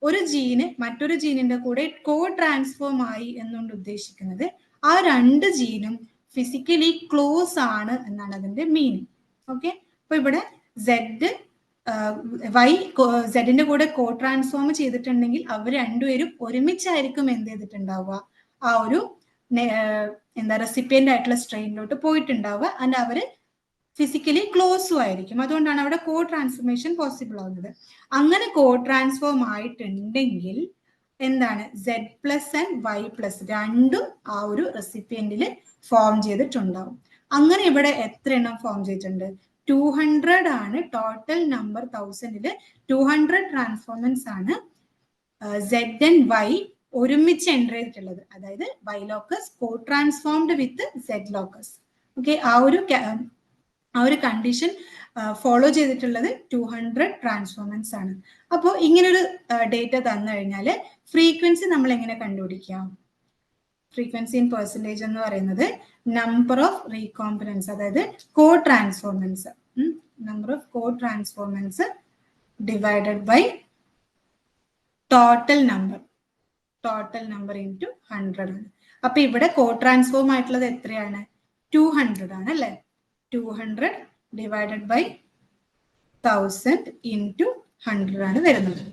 ഒരു ജീന് മറ്റൊരു ജീനിന്റെ കൂടെ കോ ട്രാൻസ്ഫോം ആയി എന്നുകൊണ്ട് ഉദ്ദേശിക്കുന്നത് ആ 2 ജീനും ഫിസിക്കലി ക്ലോസ് ആണ് എന്നാണ് അതിന്റെ മീനിങ്. ഓക്കെ, അപ്പൊ ഇവിടെ സെഡിന്റെ കൂടെ കോ ട്രാൻസ്ഫോം ചെയ്തിട്ടുണ്ടെങ്കിൽ അവർ രണ്ടുപേരും ഒരുമിച്ചായിരിക്കും എന്ത് ചെയ്തിട്ടുണ്ടാവുക, ആ ഒരു റെസിപ്പിയന്റ് ആയിട്ടുള്ള സ്ട്രെയിനിലോട്ട് പോയിട്ടുണ്ടാവുക. ആൻഡ് അവര് ഫിസിക്കലി ക്ലോസും ആയിരിക്കും. അതുകൊണ്ടാണ് അവിടെ കോ ട്രാൻസ്ഫോർമേഷൻ പോസിബിൾ ആവുന്നത്. അങ്ങനെ കോ ട്രാൻസ്ഫോം ആയിട്ടുണ്ടെങ്കിൽ എന്താണ്, Z plus and Y plus രണ്ടും ആ ഒരു റെസിപ്പിയന്റിൽ ഫോം ചെയ്തിട്ടുണ്ടാവും. അങ്ങനെ ഇവിടെ എത്ര എണ്ണം ഫോം ചെയ്തിട്ടുണ്ട്, 200 ആണ് ടോട്ടൽ നമ്പർ 1000-ല് 200 ട്രാൻസ്ഫോർമൻസ് ആണ് Z ആൻഡ് Y ഒരുമിച്ച് എൻ്റർ ചെയ്തിട്ടുള്ളത്. അതായത് Y ലോക്കസ് കോ ട്രാൻസ്ഫോംഡ് വിത്ത് Z ലോക്കസ്. ഓക്കെ, ആ ഒരു കണ്ടീഷൻ ഫോളോ ചെയ്തിട്ടുള്ളത് 200 ട്രാൻസ്ഫോർമൻസ് ആണ്. അപ്പോൾ ഇങ്ങനൊരു ഡേറ്റ തന്നു കഴിഞ്ഞാൽ ഫ്രീക്വൻസി നമ്മൾ എങ്ങനെ കണ്ടുപിടിക്കാം, ഫ്രീക്വൻസി ഇൻ പെർസെൻറ്റേജ് എന്ന് പറയുന്നത് നമ്പർ ഓഫ് റീകോംബിനൻസ്, അതായത് co transformants, number of co transformants divided by total number into 100 ആണ്. അപ്പൊ ഇവിടെ കോ ട്രാൻസ്ഫോം ആയിട്ടുള്ളത് എത്രയാണ്, 200 ആണ് അല്ലെ. 200 ഡിവൈഡഡ് ബൈ 1000 ഇൻറ്റു 100 ആണ് വരുന്നത്.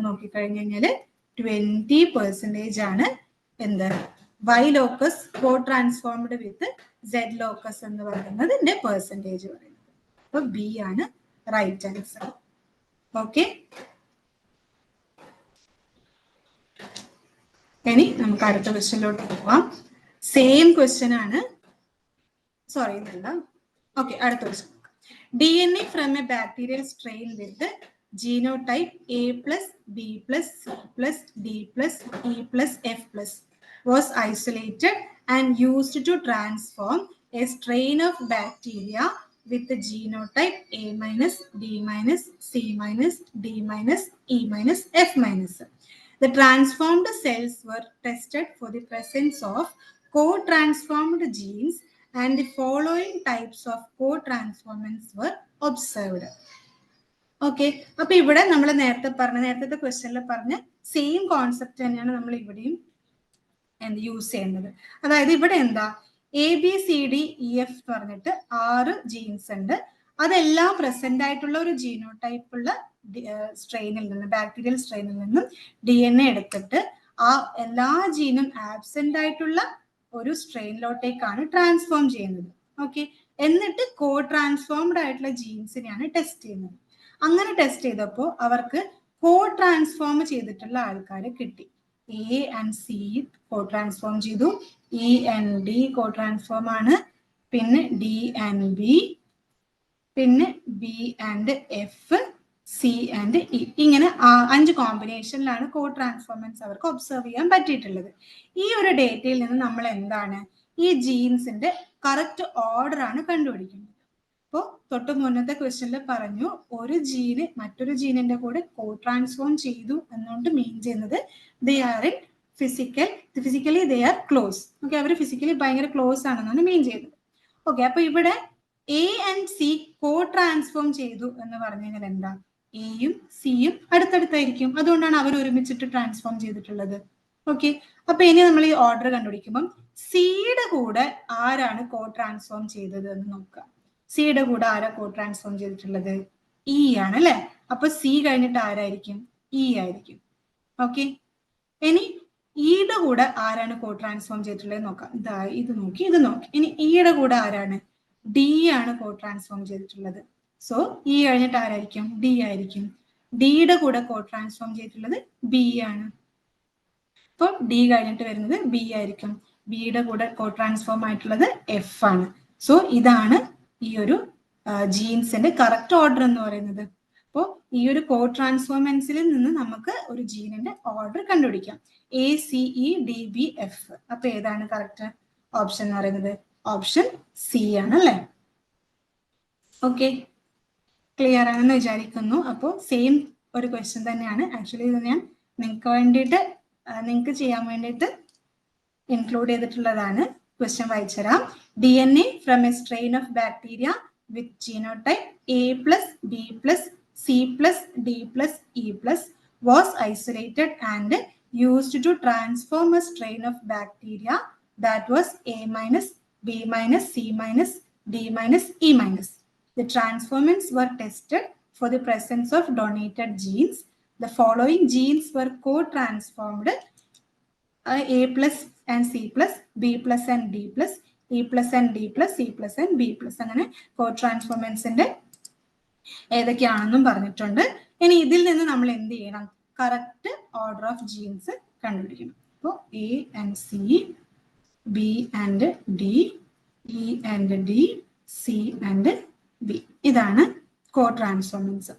നോക്കിക്കഴിഞ്ഞു കഴിഞ്ഞാല് 20% ആണ് എന്ത്, Y ലോക്കസ് കോ ട്രാൻസ്ഫോംഡ് വിത്ത് Z ലോക്കസ് എന്ന് പറയുന്നതിന്റെ പെർസെൻറ്റേജ് പറയുന്നത്. അപ്പൊ ബി ആണ് റൈറ്റ് ആൻസർ. ഓക്കെ, ഇനി നമുക്ക് അടുത്ത ക്വസ്റ്റ്യനിലോട്ട് പോവാം. സെയിം ക്വസ്റ്റ്യൻ ആണ്, സോറി ഇതല്ല, ഓക്കെ, അടുത്ത question. DNA from a bacterial strain with the genotype A plus B plus C plus D plus E plus F plus was isolated and used to transform a strain of bacteria with the genotype A minus, D minus, C minus, D minus, E minus, F minus. The transformed cells were tested for the presence of co-transformed genes and the following types of co-transformants were observed. Okay, അപ്പൊ ഇവിടെ നമ്മൾ നേരത്തെ ക്വസ്റ്റ്യനിൽ പറഞ്ഞ same concept തന്നെയാണ് നമ്മൾ ഇവിടെയും use ചെയ്യുന്നത്. അതായത് ഇവിടെ എന്താ ABCDEF എന്ന് പറഞ്ഞിട്ട് 6 ജീൻസ് ഉണ്ട്. അതെല്ലാം പ്രസന്റ് ആയിട്ടുള്ള ഒരു ജീനോടൈപ്പ് ഉള്ള സ്ട്രെയിനിൽ നിന്ന്, ബാക്ടീരിയൽ സ്ട്രെയിനിൽ നിന്നും DNA എടുത്തിട്ട് ആ എല്ലാ ജീനും ആബ്സെന്റ് ആയിട്ടുള്ള ഒരു സ്ട്രെയിനിലോട്ടേക്കാണ് ട്രാൻസ്ഫോം ചെയ്യുന്നത്. ഓക്കെ, എന്നിട്ട് കോ ട്രാൻസ്ഫോംഡ് ആയിട്ടുള്ള ജീൻസിനെയാണ് ടെസ്റ്റ് ചെയ്യുന്നത്. അങ്ങനെ ടെസ്റ്റ് ചെയ്തപ്പോൾ അവർക്ക് കോ ട്രാൻസ്ഫോം ചെയ്തിട്ടുള്ള ആൾക്കാരെ കിട്ടി. A and C co transform ചെയ്തു, E and D co transform ആണ്, പിന്നെ D and B, പിന്നെ B and F, C and E, ഇങ്ങനെ 5 കോമ്പിനേഷനിലാണ് കോ ട്രാൻസ്ഫോമൻസ് അവർക്ക് ഒബ്സർവ് ചെയ്യാൻ പറ്റിയിട്ടുള്ളത്. ഈ ഒരു ഡേറ്റയിൽ നിന്ന് നമ്മൾ എന്താണ് ഈ ജീൻസിന്റെ കറക്റ്റ് ഓർഡർ ആണ് കണ്ടുപിടിക്കുന്നത്. അപ്പോൾ തൊട്ട് മുന്നത്തെ ക്വസ്റ്റ്യനിൽ പറഞ്ഞു ഒരു ജീന് മറ്റൊരു ജീനിന്റെ കൂടെ കോ ട്രാൻസ്ഫോം ചെയ്തു എന്നുകൊണ്ട് മീൻ ചെയ്യുന്നത് they are in physically they are close. Okay, അവർ ഫിസിക്കലി ഭയങ്കര ക്ലോസ് ആണെന്നാണ് മീൻ ചെയ്യുന്നത്. ഓക്കെ, അപ്പൊ ഇവിടെ A and C co transform ചെയ്തു എന്ന് പറഞ്ഞു കഴിഞ്ഞാൽ എന്താ, എയും സിയും അടുത്തടുത്തായിരിക്കും, അതുകൊണ്ടാണ് അവർ ഒരുമിച്ചിട്ട് ട്രാൻസ്ഫോം ചെയ്തിട്ടുള്ളത്. ഓക്കെ, അപ്പൊ ഇനി നമ്മൾ ഈ ഓർഡർ കണ്ടുപിടിക്കുമ്പോൾ സിയുടെ കൂടെ ആരാണ് കോ ട്രാൻസ്ഫോം ചെയ്തത് എന്ന് നോക്കാം. സിയുടെ കൂടെ ആരാ കോ ട്രാൻസ്ഫോം ചെയ്തിട്ടുള്ളത്, ഇ ആണ് അല്ലെ. അപ്പൊ സി കഴിഞ്ഞിട്ട് ആരായിരിക്കും, ഇ ആയിരിക്കും. ഓക്കെ, ഇനി ഇയുടെ കൂടെ ആരാണ് കോ ട്രാൻസ്ഫോം ചെയ്തിട്ടുള്ളത് നോക്കാം. ഇത് നോക്കി. ഇനി ഇയുടെ കൂടെ ആരാണ്, ഡി ആണ് കോ ട്രാൻസ്ഫോം ചെയ്തിട്ടുള്ളത്. സോ ഇ കഴിഞ്ഞിട്ട് ആരായിരിക്കും, ഡി ആയിരിക്കും. ഡിയുടെ കൂടെ കോ ട്രാൻസ്ഫോം ചെയ്തിട്ടുള്ളത് ബി ആണ്. അപ്പൊ ഡി കഴിഞ്ഞിട്ട് വരുന്നത് ബി ആയിരിക്കും. ബിയുടെ കൂടെ കോ ട്രാൻസ്ഫോം ആയിട്ടുള്ളത് എഫ് ആണ്. സോ ഇതാണ് ഈ ഒരു ജീൻസിന്റെ കറക്റ്റ് ഓർഡർ എന്ന് പറയുന്നത്. അപ്പോൾ ഈ ഒരു കോ ട്രാൻസ്ഫോമൻസിൽ നിന്ന് നമുക്ക് ഒരു ജീനിന്റെ ഓർഡർ കണ്ടുപിടിക്കാം. ACEDBF. അപ്പൊ ഏതാണ് കറക്റ്റ് ഓപ്ഷൻ എന്ന് പറയുന്നത്, ഓപ്ഷൻ സി ആണ് അല്ലെ. ഓക്കെ, ക്ലിയർ ആണെന്ന് വിചാരിക്കുന്നു. അപ്പോൾ സെയിം ഒരു ക്വസ്റ്റ്യൻ തന്നെയാണ്. ആക്ച്വലി ഇത് ഞാൻ നിങ്ങൾക്ക് ചെയ്യാൻ വേണ്ടിയിട്ട് ഇൻക്ലൂഡ് ചെയ്തിട്ടുള്ളതാണ്. Question വായിച്ചുതരാം. DNA from a strain of bacteria with genotype A plus B plus C plus D plus E plus was isolated and used to transform a strain of bacteria that was A minus, B minus, C minus, D minus, E minus. The transformants were tested for the presence of donated genes. The following genes were co-transformed: A plus and C plus, B plus and D plus, E plus and D plus, C plus and B plus. അങ്ങനെ കോ ട്രാൻസ്ഫോമൻസിന്റെ ഏതൊക്കെയാണെന്നും പറഞ്ഞിട്ടുണ്ട്. ഇനി ഇതിൽ നിന്ന് നമ്മൾ എന്ത് ചെയ്യണം, correct order of genes കണ്ടുപിടിക്കണം. അപ്പോൾ A and C, B and D, E and D, C and B, ഇതാണ് കോ ട്രാൻസ്ഫോമൻസ്.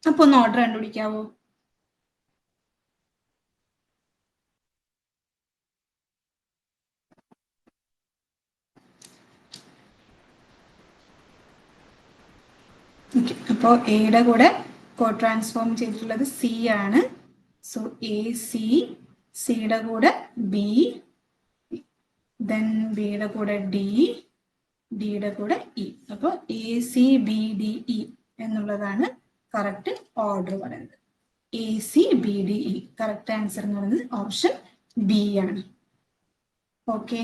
അപ്പൊ ഒന്ന് ഓർഡർ കണ്ടുപിടിക്കാവോ? അപ്പോൾ എയുടെ കൂടെ കോ ട്രാൻസ്ഫോം ചെയ്തിട്ടുള്ളത് സി ആണ്. സോ AC, സിയുടെ കൂടെ ബി, ദെൻ ബിയുടെ കൂടെ ഡി, ഡിയുടെ കൂടെ ഇ. അപ്പോൾ ACBDE എന്നുള്ളതാണ് കറക്റ്റ് ഓർഡർ പറയുന്നത്. ACBDE കറക്റ്റ് ആൻസർ എന്ന് പറയുന്നത് ഓപ്ഷൻ ബി ആണ്. ഓക്കെ,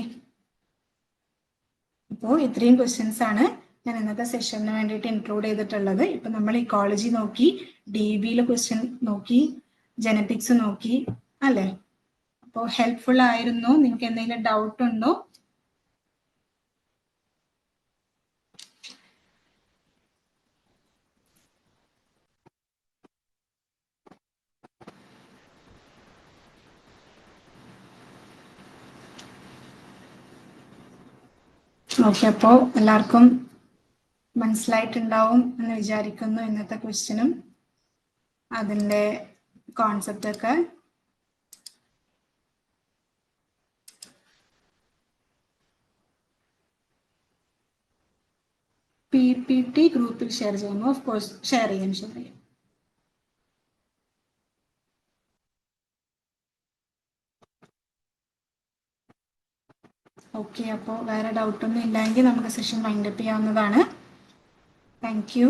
അപ്പോൾ ഇത്രയും ക്വസ്റ്റ്യൻസ് ആണ് ഞാൻ ഇന്നത്തെ സെഷന് വേണ്ടിയിട്ട് ഇൻക്ലൂഡ് ചെയ്തിട്ടുള്ളത്. ഇപ്പൊ നമ്മൾ ഇക്കോളജി നോക്കി, DBയിലെ ക്വസ്റ്റ്യൻ നോക്കി, ജനറ്റിക്സ് നോക്കി അല്ലെ. അപ്പോൾ ഹെൽപ്ഫുൾ ആയിരുന്നു? നിങ്ങൾക്ക് എന്തെങ്കിലും ഡൗട്ട് ഉണ്ടോ? ഓക്കെ, അപ്പോൾ എല്ലാവർക്കും മനസ്സിലായിട്ടുണ്ടാവും എന്ന് വിചാരിക്കുന്നു ഇന്നത്തെ ക്വസ്റ്റ്യനും അതിൻ്റെ കോൺസെപ്റ്റ് ഒക്കെ. PPT ഗ്രൂപ്പിൽ ഷെയർ ചെയ്യുമ്പോൾ ഓഫ് കോഴ്സ് ഷെയർ ചെയ്യാം. ഓക്കെ, അപ്പോൾ വേറെ ഡൗട്ടൊന്നും ഇല്ലെങ്കിൽ നമുക്ക് സെഷൻ വൈൻഡപ്പ് ചെയ്യാവുന്നതാണ്. Thank you.